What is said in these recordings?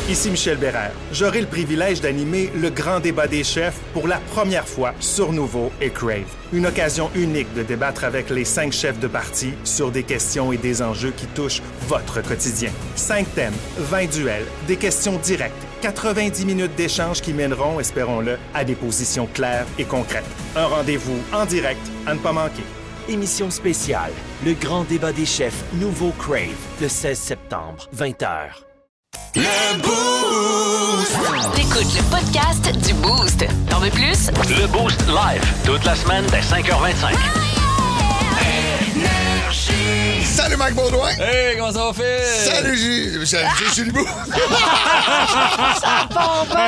Ici Michel Bérère. J'aurai le privilège d'animer le grand débat des chefs pour la première fois sur Nouveau et Crave. Une occasion unique de débattre avec les 5 chefs de parti sur des questions et des enjeux qui touchent votre quotidien. 5 thèmes, 20 duels, des questions directes, 90 minutes d'échange qui mèneront, espérons-le, à des positions claires et concrètes. Un rendez-vous en direct à ne pas manquer. Émission spéciale, le grand débat des chefs Nouveau Crave, le 16 septembre, 20h. Le Boost! T'écoutes le podcast du Boost. T'en veux plus? Le Boost live, toute la semaine dès 5h25. Salut Mike Baudouin! Hey, comment ça va faire? Salut Julie Bou! Un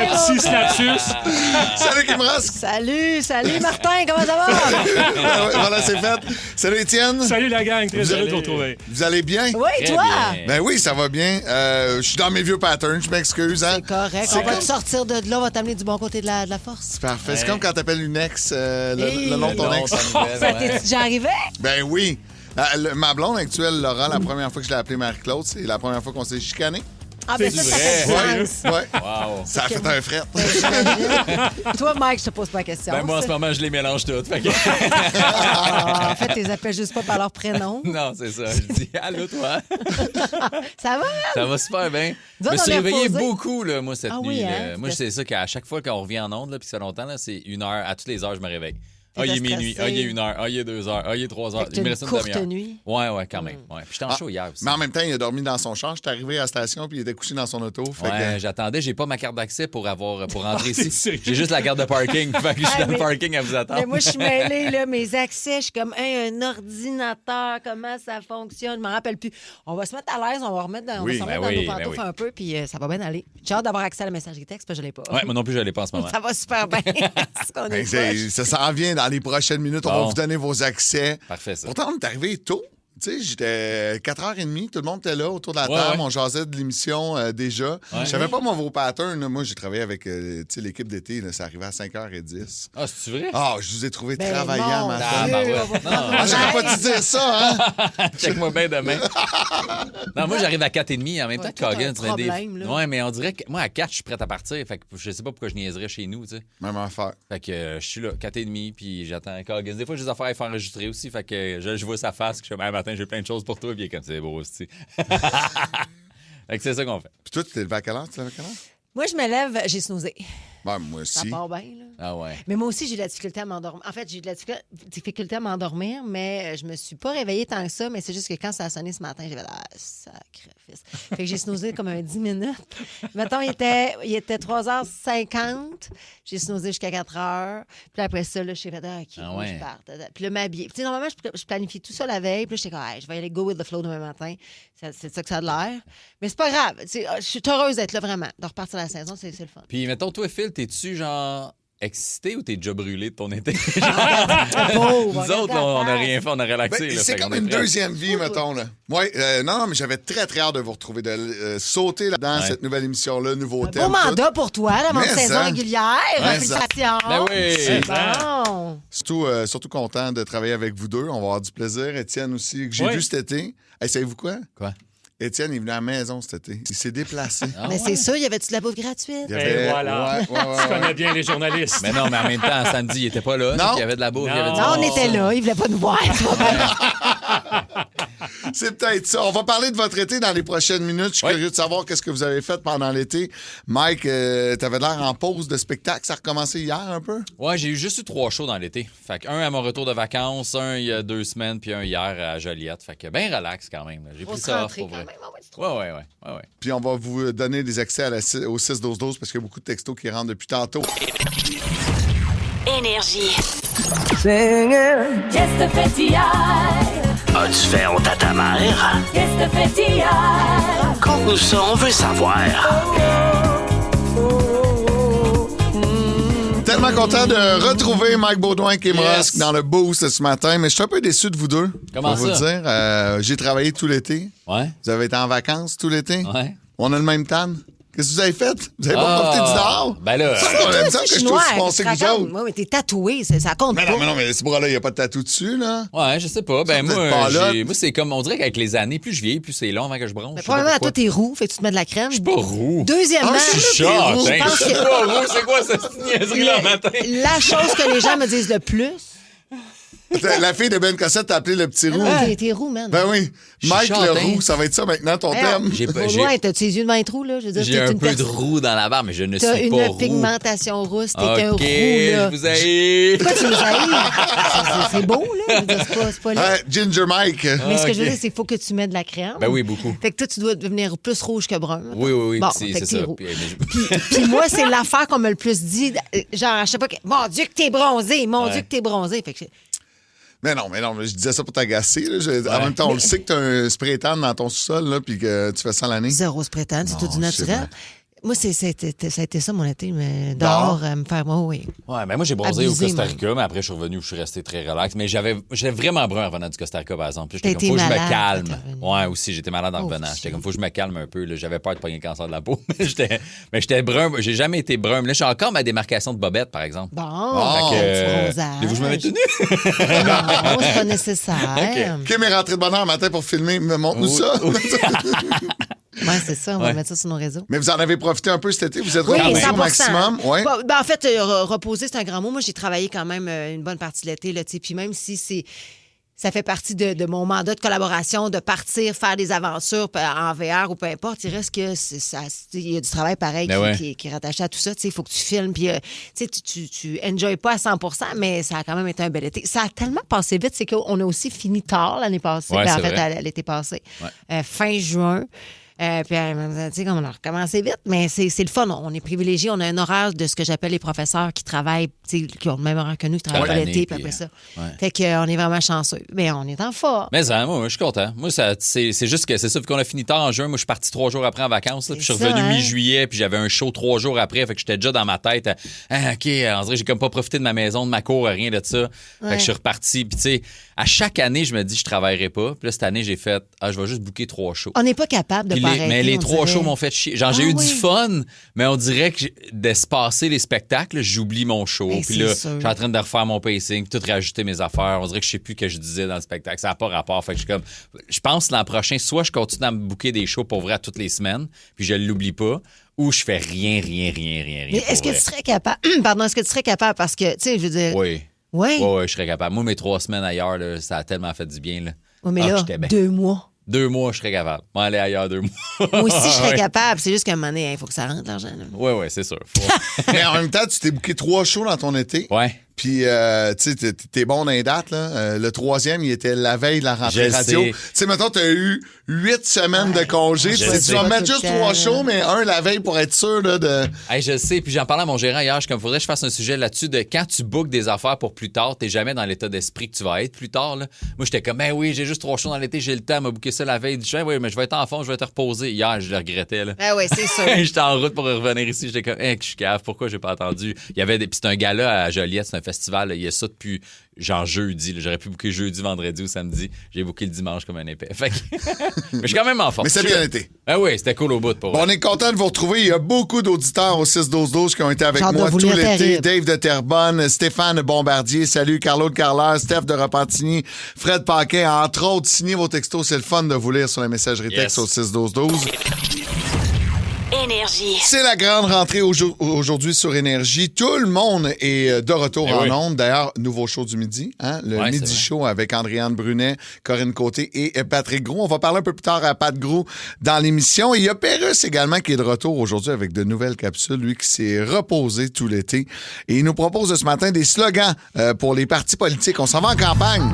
petit snapsus. Salut Kim Ross! Salut Martin, comment ça va? Voilà, c'est fait. Salut Étienne! Salut la gang, très heureux de vous retrouver. Vous allez bien? Oui, Très toi? bien. Ben oui, ça va bien. Je suis dans mes vieux patterns, je m'excuse. Hein? C'est correct, on va te sortir de là, on va t'amener du bon côté de la force. C'est parfait. C'est comme quand t'appelles une ex, le nom de ton ex. T'es déjà arrivé? Ben oui. Ma blonde actuelle, Laura, la première fois que je l'ai appelée Marie-Claude, c'est la première fois qu'on s'est chicané. Ah, ben C'est ça du fait vrai. du sens. Ouais. Wow. Ça a fait un fret. Toi, Mike, je te pose pas la question. Ben moi, en ce moment, je les mélange toutes. Fait que... Ah, en fait, tu les appelles juste pas par leur prénom. non, c'est ça. Je dis allô, toi. Ça va? Ça va super bien. Nous Je me autres, suis on est réveillé reposés. beaucoup, là, moi, cette Ah nuit. oui, là. hein? Moi, c'est ça qu'à chaque fois qu'on revient en onde, là, puis ça fait longtemps, là, c'est 1 heure. À toutes les heures, je me réveille. Ah, il est minuit. stressé. Ah, il est 1 heure. Ah, il est 2 heures. Ah, il est 3 heures. Fait que Il me t'as reste une une courte demi-heure. nuit. Ouais, quand même. Ouais. Puis j'étais en show hier aussi. Mais en même temps, il a dormi dans son char. J'étais arrivé à la station puis il était couché dans son auto. Fait Ouais, que... j'attendais, j'ai pas ma carte d'accès pour rentrer ici. sérieux? J'ai juste la carte de parking. Fait que je suis dans le mais- parking à vous attendre. Mais moi, je suis mêlée, là, mes accès, je suis comme un ordinateur, comment ça fonctionne, je m'en rappelle plus. On va se mettre à l'aise, on va remettre on va Oui, se remettre ben dans oui, nos pantoufles ben oui. un peu, puis ça va bien aller. J'ai hâte d'avoir accès à la messagerie texte, parce que je l'ai pas. Ouais, moi non plus, je l'ai pas en ce moment. Ça va super bien. Est-ce qu'on est proche? Ça s'en vient dans les prochaines minutes. On va Bon. vous donner vos accès. Parfait, ça. Pourtant, on est arrivé tôt. Tu sais, j'étais 4h30, tout le monde était là autour de la Ouais, table, ouais. on jasait de l'émission déjà. Je savais pas, moi, vos patterns. Là. Moi, j'ai travaillé avec tu sais, l'équipe d'été, là, ça arrivait à 5h10. Ah, c'est vrai? Ah, je vous ai trouvé Ben, travaillant, mon ma Dieu, femme. bah ouais. on va Non, prendre ah, un J'aurais verre. pas dû dire ça, hein? Check-moi bien demain. Non, moi, j'arrive à 4h30 en même temps Ouais, que toi, t'as Coggins. un problème, là. Ouais, mais on dirait que moi, à 4, je suis prêt à partir. Fait que je sais pas pourquoi je niaiserais chez nous, tu sais. Même affaire. Fait que je suis là, 4h30, puis j'attends Coggins. Des fois, j'ai des affaires à faire enregistrer aussi. Fait que je vois sa face, que je dis, ah, matin, j'ai plein de choses pour toi. Puis il est comme, c'est beau aussi. Fait que c'est ça qu'on fait. Puis toi, tu t'es levé à quelle heure? Tu t'es levé à quelle heure? Moi, je me lève, j'ai snoozé. Ben, moi Ça aussi. part bien, là. Ah ouais. Mais moi aussi, j'ai de la difficulté à m'endormir. En fait, j'ai de la difficulté à m'endormir, mais je me suis pas réveillée tant que ça. Mais c'est juste que quand ça a sonné ce matin, j'ai fait sacrifice. Fait que j'ai snoozé comme un 10 minutes. Mettons, il était 3h50. J'ai snoozé jusqu'à 4h. Puis après ça, là, j'ai fait OK, Ah ouais. je parte. Puis là, m'habiller. Tu sais, normalement, je planifie tout ça la veille. Puis là, j'étais comme, hey, je vais aller go with the flow demain matin. C'est ça que ça a de l'air. Mais c'est pas grave. Tu sais, je suis heureuse d'être là vraiment. De repartir la saison, c'est le fun. Puis, mettons, toi, Phil, t'es-tu genre excité ou t'es déjà brûlé de ton été? Pauvre, Nous autres, là, on n'a regarde rien fait, on a relaxé. Ben, là, c'est fait comme qu'on est une prêt. deuxième vie, mettons. Là. Ouais, non, mais j'avais très, très hâte de vous retrouver, de sauter là, dans Ouais. cette nouvelle émission-là, nouveau Un thème. beau tout. mandat pour toi, la Mais saison ça. régulière. Mais Félicitations. Ben oui. C'est bon. Surtout content de travailler avec vous deux. On va avoir du plaisir. Étienne aussi, que j'ai Oui. vu cet été. Hey, savez-vous quoi? Quoi? Étienne est venu à la maison cet été. Il s'est déplacé. Ah Mais ouais? c'est ça, y avait-tu de la bouffe gratuite? Il y Et voilà. Ouais, ouais, ouais, Tu ouais. connais bien les journalistes. Mais non, mais en même temps, samedi, il était pas là. Non. Il y avait de la bouffe, il y avait du Non, on monde. était là, il voulait pas nous voir. C'est peut-être ça. On va parler de votre été dans les prochaines minutes. Je suis Oui. curieux de savoir qu'est-ce que vous avez fait pendant l'été. Mike, t'avais l'air en pause de spectacle. Ça a recommencé hier un peu? Ouais, j'ai juste eu 3 shows dans l'été. Fait qu'un à mon retour de vacances, un il y a 2 semaines, puis un hier à Joliette. Fait que bien relax quand même. là. J'ai On pris se ça off rentrer pour quand vrai. même, on va se Ouais. Puis on va vous donner des accès à au 6-12-12 parce qu'il y a beaucoup de textos qui rentrent depuis tantôt. Énergie. Qu'est-ce que fait hier? As-tu fait honte à ta mère? Qu'est-ce que fait hier? Conte-nous ça, on veut savoir. Tellement content de retrouver Mike Baudouin qui est Yes. dans le boost ce matin, mais je suis un peu déçu de vous deux. Comment pour vous ça? dire. J'ai travaillé tout l'été. Ouais. Vous avez été en vacances tout l'été. Ouais. On a le même tan. Qu'est-ce que vous avez fait? Vous avez pas profité du dehors? Ben là... On aime ça que je suis aussi foncé que vous autres. Oui, mais t'es tatoué, ça compte Mais pas. non, mais ce bras-là, il n'y a pas de tatou dessus, là. Ouais, je sais pas. Ben Ça, vous êtes pas là. moi, c'est comme, on dirait qu'avec les années, plus je vieillis, plus c'est long avant que je bronze. Mais Je sais pas probablement, pourquoi. toi, t'es roux, fait que tu te mets de la crème. Je suis pas roux. Deuxièmement, Ah, je suis Chat, roux. je pense suis que- pas roux. C'est quoi cette niaiserie-là le matin? la chose que les gens me disent le plus, La fille de Ben Cossette t'a appelé le petit roux. t'es roux, man. Ben oui. Je suis Mike le châtain. roux, ça va être ça maintenant, ton thème. J'ai pas- Baudouin, t'as tes yeux devant les trous, là? Je veux dire, J'ai t'es un une peu de personne- roux dans la barbe, mais je ne suis T'as pas une roux. pigmentation rousse, t'es un roux, OK, là. je vous haïs. Pourquoi tu nous haïs? C'est beau, là. Je veux dire, c'est pas laid. Ginger Mike. Mais ce que je veux OK. dire, c'est qu'il faut que tu mettes de la crème. Ben oui, beaucoup. Fait que toi, tu dois devenir plus rouge que brun. Oui, Bon, c'est fait que ça. t'es roux. Puis, mais Puis moi, c'est l'affaire qu'on me le plus dit. Genre, je sais pas, mon Dieu que t'es bronzé, mon Dieu que t'es bronzé. Fait que Mais non, mais je disais ça pour t'agacer. Là. En même temps, on le sait que t'as un spray tan dans ton sous-sol, là, puis que tu fais ça l'année. zéro spray tan, c'est tout du Non, naturel. c'est Moi, ça a été ça mon été, mais dehors, me faire moi, oui. Ouais, ben moi, j'ai bronzé Abusé, au Costa moi. Rica, mais après, je suis revenu, je suis resté très relax. Mais j'étais vraiment brun en revenant du Costa Rica, par exemple. Puis T'as j'étais été comme, faut que je malade me calme. quand t'es revenu. Ouais, aussi, j'étais malade en Oh, revenant. J'étais shit. comme, faut que je me calme un peu. Là. J'avais peur de pogner le cancer de la peau. mais j'étais brun. J'ai jamais été brun. Mais là, j'ai encore ma démarcation de bobette, par exemple. Bon, Fait que, petit bronzage. voulez-vous que je me mette tout nu? Non, c'est pas nécessaire. Kim est rentré de bonne heure matin pour filmer. Montre-nous ça. Oui, c'est ça, on va Ouais. mettre ça sur nos réseaux. Mais vous en avez profité un peu cet été? Vous êtes Oui, reposé 100%. au maximum? Ouais. Ben, en fait, reposer, c'est un grand mot. Moi, j'ai travaillé quand même une bonne partie de l'été. Là, tu sais. Puis même si ça fait partie de mon mandat de collaboration, de partir, faire des aventures en VR ou peu importe, il reste que il y a du travail pareil Ben ouais. qui est rattaché à tout ça. Tu sais, il faut que tu filmes. Puis tu sais, tu enjoy pas à 100%, mais ça a quand même été un bel été. Ça a tellement passé vite, c'est qu'on a aussi fini tard l'année passée. Ouais, Ben, en c'est fait, vrai. l'été passé. Ouais. Fin juin. Puis, tu sais, comme on a recommencé vite, mais c'est le fun. On est privilégiés. On a un horaire de ce que j'appelle les professeurs qui travaillent, tu sais, qui ont le même horaire que nous, qui travaillent Dans pas l'année, l'été, puis puis, après ça. ouais. Fait qu'on est vraiment chanceux. Mais on est en forme. Mais ça, moi, je suis content. Moi, c'est juste que c'est ça, vu qu'on a fini tard en juin. Moi, je suis parti 3 jours après en vacances. Là, puis je suis C'est ça, revenu hein? mi-juillet, puis j'avais un show 3 jours après. Fait que j'étais déjà dans ma tête. OK, on dirait que j'ai comme pas profité de ma maison, de ma cour, rien de ça. Fait que je suis reparti. Puis tu sais, à chaque année, je me dis, je travaillerai pas. Puis là, cette année, j'ai fait, je vais juste booker 3 shows. On n'est pas capable de Puis pas mais arrêter, les on 3 dirait. shows m'ont fait chier. Genre, j'ai Ah eu du oui. fun, mais on dirait que de se passer les spectacles, j'oublie mon show. Ben, Puis c'est là, sûr. je suis en train de refaire mon pacing, puis tout réajuster mes affaires. On dirait que je sais plus ce que je disais dans le spectacle. Ça n'a pas rapport. Fait que je suis comme, je pense l'an prochain, soit je continue à me booker des shows pour vrai à toutes les semaines, puis je l'oublie pas, ou je fais rien. Mais est-ce pour que vrai. tu serais capable? Pardon, est-ce que tu serais capable? Parce que, tu sais, je veux dire. Oui. Oui. Ouais, je serais capable. Moi, mes 3 semaines ailleurs, là, ça a tellement fait du bien. Là. Ouais, mais Ah, là, j'étais bien. 2 mois. 2 mois, je serais capable. Moi, aller ailleurs 2 mois. Moi aussi, je serais Ouais. capable. C'est juste qu'à un moment donné, il faut que ça rentre, l'argent. là. Oui, c'est sûr. Faut- Mais en même temps, tu t'es booké 3 shows dans ton été. Ouais. Puis, tu sais, t'es bon dans les dates, là. Le 3e, il était la veille de la rentrée Je radio. sais. Tu sais, mettons, t'as eu 8 semaines de congé. Je Tu sais. vas Pas mettre tout juste le temps, 3 là. shows, mais un la veille pour être sûr, là, de... Hey, je sais, puis j'en parlais à mon gérant hier, je suis comme, faudrait que je fasse un sujet là-dessus de quand tu bookes des affaires pour plus tard, t'es jamais dans l'état d'esprit que tu vas être plus tard. Là. Moi, j'étais comme, ben oui, j'ai juste 3 shows dans l'été, j'ai le temps, m'a booké ça la veille du juin, oui, mais je vais être en forme, je vais te reposer. Hier, je le regrettais. Là. Ah oui, c'est sûr. J'étais en route pour revenir ici, j'étais comme, que je suis cave, pourquoi j'ai pas attendu? Il y avait des... Puis c'est un gala à Joliette, c'est un festival, là, il y a ça depuis genre jeudi. Là. J'aurais pu booker jeudi, vendredi ou samedi. J'ai booké le dimanche comme un épais. Fait que... mais je suis quand même en forme. Mais c'est bien été. Ah oui, c'était cool au bout pour Bon, vrai. on est content de vous retrouver. Il y a beaucoup d'auditeurs au 6-12-12 qui ont été avec Genre de moi vous tout lire l'été. terrible. Dave de Terrebonne, Stéphane Bombardier, salut, Carlo de Carleur, Steph de Repentigny, Fred Paquin, entre autres. Signez vos textos, c'est le fun de vous lire sur la messagerie texte au 6-12-12. Énergie. C'est la grande rentrée aujourd'hui sur Énergie. Tout le monde est de retour Eh en oui. ondes. D'ailleurs, nouveau show du midi, hein? Le Ouais, Midi c'est vrai. Show avec Andréane Brunet, Corinne Côté et Patrick Gros. On va parler un peu plus tard à Pat Gros dans l'émission. Et il y a Pérus également qui est de retour aujourd'hui avec de nouvelles capsules. Lui qui s'est reposé tout l'été. Et il nous propose ce matin des slogans pour les partis politiques. On s'en va en campagne.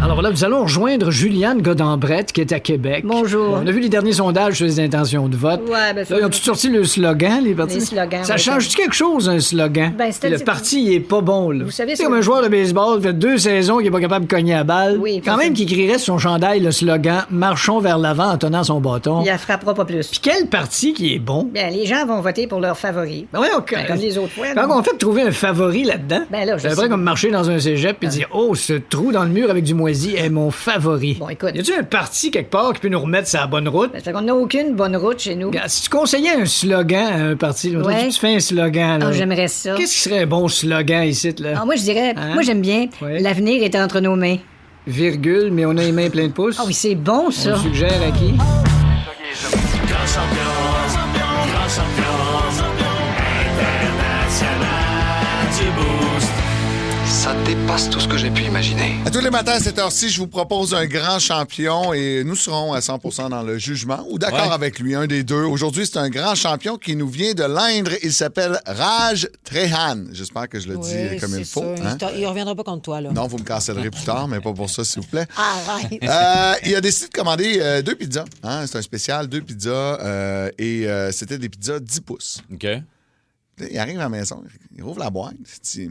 Alors là, nous allons rejoindre Juliane Godambrette, qui est à Québec. Bonjour. On a vu les derniers sondages sur les intentions de vote. Ouais, ben, Là, ils ont tous sorti le slogan, les partis. Les slogans, Ça ouais, change-tu quelque chose, un slogan? Ben, le c'est-à-dire- parti, il est pas bon, là. Vous savez, C'est c'est- comme un joueur de baseball qui fait 2 saisons qui est pas capable de cogner à balle. Oui, Quand même parfait. qui crierait sur son chandail le slogan « Marchons vers l'avant en tenant son bâton ». Il la frappera pas plus. Puis quel parti qui est bon? Bien, les gens vont voter pour leur favori. Ben voyons, Ben, comme les autres fois. Quand on fait de trouver un favori là-dedans, Ben là, je c'est sais. vrai comme marcher dans un cégep et dire « Oh, ce trou dans le mur avec du moelleux moisi est mon favori. Bon, écoute. Y a-tu un parti quelque part qui peut nous remettre sur la bonne route? Ça fait qu'on n'a aucune bonne route chez nous. Regarde, si tu conseillais un slogan à un parti, là, Ouais. tu fais un slogan. Là. Ah, j'aimerais ça. Qu'est-ce qui serait un bon slogan ici, là? Ah, moi, je dirais, Hein? moi, j'aime bien. Ouais. L'avenir est entre nos mains. Virgule, mais on a les mains pleines de pouces. Ah oui, c'est bon, On ça. le suggère à qui? Grand champion, grand champion, international du Boost. Ça dépasse tout ce que j'ai pu imaginer. À tous les matins à cette heure-ci, je vous propose un grand champion et nous serons à 100% dans le jugement ou d'accord avec lui, un des deux. Aujourd'hui, c'est un grand champion qui nous vient de l'Indre. Il s'appelle Raj Trehan. J'espère que je le dis comme il faut. Hein? Il reviendra pas contre toi, là. Non, vous me cancellerez plus tard, mais pas pour ça, s'il vous plaît. Arrête. Il a décidé de commander 2 pizzas. Hein? C'est un spécial, 2 pizzas. C'était des pizzas 10 pouces. OK. Il arrive à la maison, il ouvre la boîte. Il dit,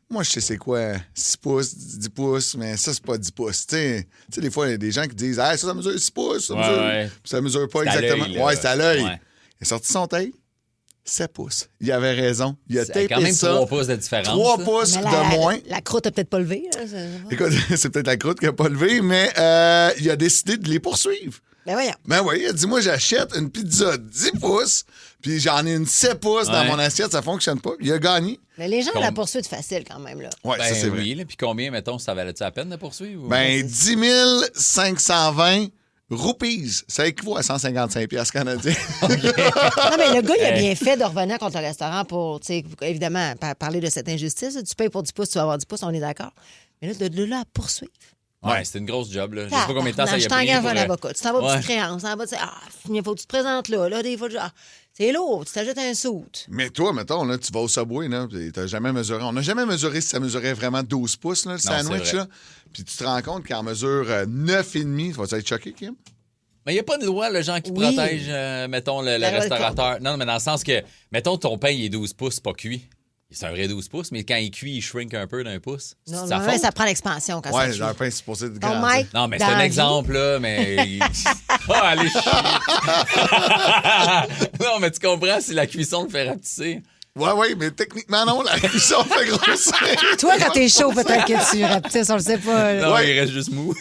moi, je sais c'est quoi, 6 pouces, 10 pouces, mais ça, c'est pas 10 pouces. Tu sais, des fois, il y a des gens qui disent, hey, ça mesure 6 pouces, ça mesure. Puis ça mesure pas C'est à exactement. l'œil, là. Ouais, c'est à l'œil. Ouais. Il a sorti son tape, 7 pouces. Il avait raison. Il a C'est tapé quand même ça. 3 pouces de différence. 3 là. pouces Mais de moins. La croûte a peut-être pas levé. Là, Écoute, c'est peut-être la croûte qui n'a pas levé, mais il a décidé de les poursuivre. Ben voyons. Ben oui, il a dit, moi, j'achète une pizza 10 pouces, puis j'en ai une 7 pouces dans Ouais. mon assiette, ça fonctionne pas. Il a gagné. Mais les gens, Comme- la poursuite facile quand même. Là. Ouais, Ben ça, c'est vrai. oui, là. Puis combien, mettons, ça valait-tu la peine de poursuivre? ou- Ben, 10 520 roupies. Ça équivaut à 155 piastres canadiens. Non, mais le gars, il a bien fait de revenir contre le restaurant pour, tu sais, évidemment, parler de cette injustice. Tu payes pour 10 pouces, tu vas avoir 10 pouces, on est d'accord. Mais là, de là à poursuivre. Ouais, c'était une grosse job, là. Je sais pas combien de temps ça y Je a pris. t'engage pour, un avocat. Tu t'en vas pour Ouais. petite créance. Tu t'en vas, tu sais, il faut que tu te présentes là. Là, des fois, genre, c'est lourd. Tu t'ajoutes un soute. Mais toi, mettons, là, tu vas au Subway, là, puis t'as jamais mesuré. On n'a jamais mesuré si ça mesurait vraiment 12 pouces, là, le c'est sandwich, vrai. là. Puis tu te rends compte qu'en mesure 9,5, tu vas être choqué, Kim? Mais il n'y a pas de loi, le gens qui Oui. protège, mettons, le La loi restaurateur. Non, mais dans le sens que, mettons, ton pain, il est 12 pouces, pas cuit. C'est un vrai 12 pouces, mais quand il cuit, il shrink un peu d'un pouce. Non, C'est sa mais faute? ça prend l'expansion quand ça Ouais, cuit. leur pain est supposé être Ton grand. Mike, Non, mais c'est dans un la exemple, là, mais... allez chier! Non, mais tu comprends si la cuisson le fait rapetisser. Ouais, mais techniquement, non, la cuisson fait grossir. Toi, quand t'es chaud, peut-être que tu rapetisses, on le sait pas. là. Non, Ouais. il reste juste mou.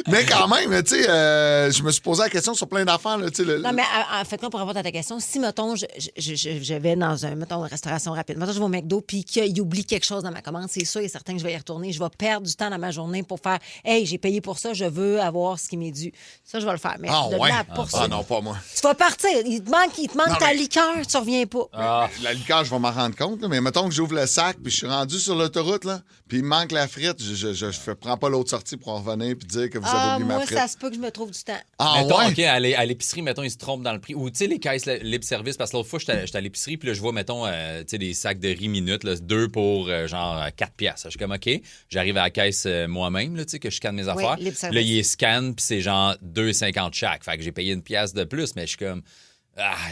Mais quand même, tu sais, je me suis posé la question sur plein d'affaires, là, tu sais. Non, mais en fait, pour répondre à ta question, si, mettons, je vais dans une restauration rapide, mettons, je vais au McDo, puis qu'il oublie quelque chose dans ma commande, c'est sûr et certain que je vais y retourner. Je vais perdre du temps dans ma journée pour faire « Hey, j'ai payé pour ça, je veux avoir ce qui m'est dû. » Ça, je vais le faire. Mais Ah, de ouais. là à poursuivre. Ah, non, pas moi. Tu vas partir. Il te manque Non, ta mais- liqueur, tu reviens pas. La liqueur, je vais m'en rendre compte, là, mais mettons que j'ouvre le sac puis je suis rendu sur l'autoroute, là, puis il me manque la frite, je prends pas l'autre sortie pour en revenir puis dire que vous avez oublié ma Moi, frite. ça se peut que je me trouve du temps. Ah Mettons, ouais? OK, à l'épicerie, mettons, ils se trompent dans le prix. Ou, tu sais, les caisses libre-service, parce que l'autre fois, j'étais à l'épicerie, puis là, je vois, mettons, tu sais, des sacs de riz minutes, là, 2 pour, genre, 4 piastres. Je suis comme, OK, j'arrive à la caisse moi-même, là, tu sais, que je scanne mes affaires. libre-service. Là, ils scannent, puis c'est genre 2,50 chaque. Fait que j'ai payé 1 piastre de plus, mais je suis comme...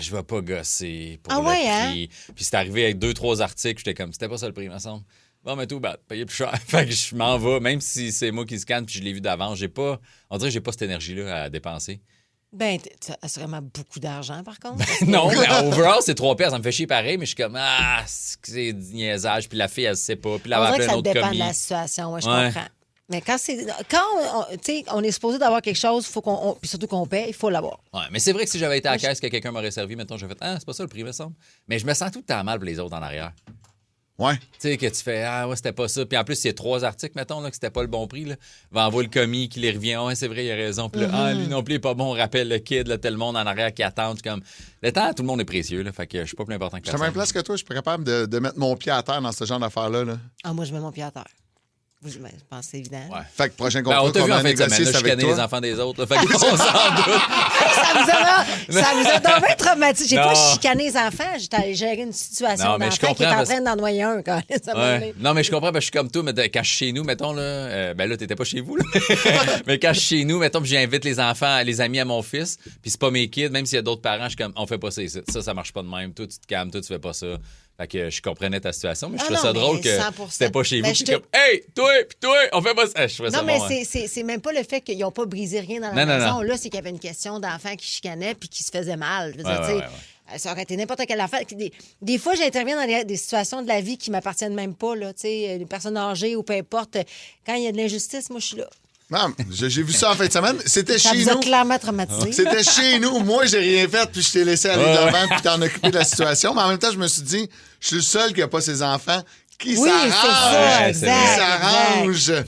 je vais pas gosser pour le prix. Puis c'est arrivé avec 2-3 articles, j'étais comme, c'était pas ça le prix, il me semble. Bon, mais tout bad, payer plus cher. Fait que je m'en vais, même si c'est moi qui scanne puis je l'ai vu d'avance, on dirait que j'ai pas cette énergie-là à dépenser. Ben, tu as assurément beaucoup d'argent, par contre. Non, mais overall, c'est 3 piastres, ça me fait chier pareil, mais je suis comme, c'est du niaisage, puis la fille, elle sait pas, puis là, On elle va dirait que appeler un ça autre dépend commis. de la situation, ouais, je Ouais. comprends. Mais quand on est supposé d'avoir quelque chose, faut puis surtout qu'on paie, il faut l'avoir. Ouais, mais c'est vrai que si j'avais été à la caisse, que quelqu'un m'aurait servi, mettons, j'aurais fait, c'est pas ça le prix, me semble. Mais je me sens tout le temps mal pour les autres en arrière. Ouais. Tu sais, que tu fais, ouais, c'était pas ça. Puis en plus, il y a 3 articles, mettons, là, que c'était pas le bon prix. Là. Va envoyer le commis qui les revient. Ouais, c'est vrai, il a raison. Puis là, lui non plus, il est pas bon. On rappelle le kid, là, tel monde en arrière qui attend. Je suis comme, le temps, tout le monde est précieux. Là, fait que je suis pas plus important que Je suis à la même place que toi, je suis pas capable de mettre mon pied à terre dans ce genre d'affaires-là. Là. Ah, moi, je mets mon pied à terre. Je pense que c'est évident. Ouais. Fait que prochain Ben, contrat, on t'a vu en fin de négocier, semaine, là, c'est je avec connais toi. les enfants des autres. Là, fait qu'on s'en doute. Ça vous a tombé traumatisé. J'ai Non. pas chicané les enfants. J'étais allé gérer une situation Non, mais je d'enfant qui est comprends en parce- train d'en noyer un quand ça m'a Ouais. donné. Non, mais je comprends, parce que je suis comme toi, mais quand je suis chez nous, mettons, là, ben là, t'étais pas chez vous, là. Mais quand je suis chez nous, mettons, puis j'invite les enfants, les amis à mon fils, puis c'est pas mes kids, même s'il y a d'autres parents, je suis comme, on fait pas ça ici. Ça marche pas de même. Toi, tu te calmes, toi, tu fais pas ça. Fait que je comprenais ta situation, mais je Ah trouvais non, ça mais drôle que 100%. c'était pas chez vous. Ben, Puis je te- comme, hey, toi, puis toi, on fait pas ça. Je trouvais ça Non, mais bon, hein. c'est même pas le fait qu'ils n'ont pas brisé rien dans la Non, non, maison. non. Là, c'est qu'il y avait une question d'enfants qui chicanaient puis qui se faisaient mal. Je veux Ouais, dire, ouais, tu sais, ouais, Ça aurait été n'importe quelle affaire. Des fois, j'interviens dans des situations de la vie qui ne m'appartiennent même pas, là, tu sais, les personnes âgées ou peu importe. Quand il y a de l'injustice, moi, je suis là. Non, j'ai vu ça en fin de semaine. C'était Ça chez vous a nous. clairement traumatisé. C'était chez nous. Moi, j'ai rien fait, puis je t'ai laissé aller devant, puis t'en occupé de la situation. Mais en même temps, je me suis dit, je suis le seul qui n'a pas ses enfants qui Oui, c'est ça, s'arrangent. exact, Qui s'arrangent.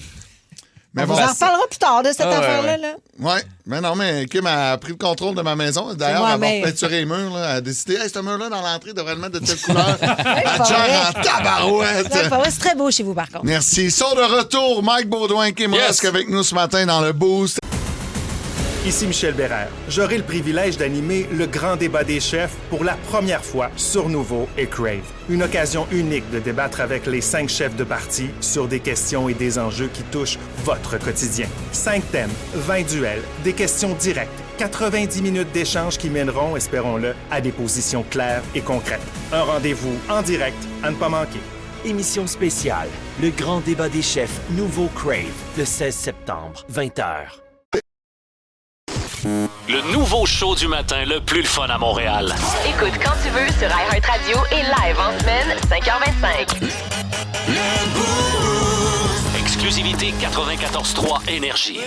Mais On vous en reparlera plus tard de cette affaire-là. Là. Oui, mais non, mais Kim a pris le contrôle de ma maison. D'ailleurs, moi, elle va mais- peinturer les murs. Là. Elle a décidé, hey, ce mur-là, dans l'entrée, devrait le mettre de telle couleur. pas Genre en tabarouette. C'est pas vrai, c'est très beau chez vous, par contre. Merci. Sont de retour, Mike Baudouin, Kim Rusk avec nous ce matin dans le Boost. Ici Michel Bérère. J'aurai le privilège d'animer le grand débat des chefs pour la première fois sur Nouveau et Crave. Une occasion unique de débattre avec les 5 chefs de parti sur des questions et des enjeux qui touchent votre quotidien. 5 thèmes, 20 duels, des questions directes, 90 minutes d'échange qui mèneront, espérons-le, à des positions claires et concrètes. Un rendez-vous en direct à ne pas manquer. Émission spéciale, le grand débat des chefs Nouveau Crave, le 16 septembre, 20h. Le nouveau show du matin le plus le fun à Montréal. Écoute quand tu veux sur iHeartRadio et live en semaine, 5h25. Exclusivité 94.3 Énergie.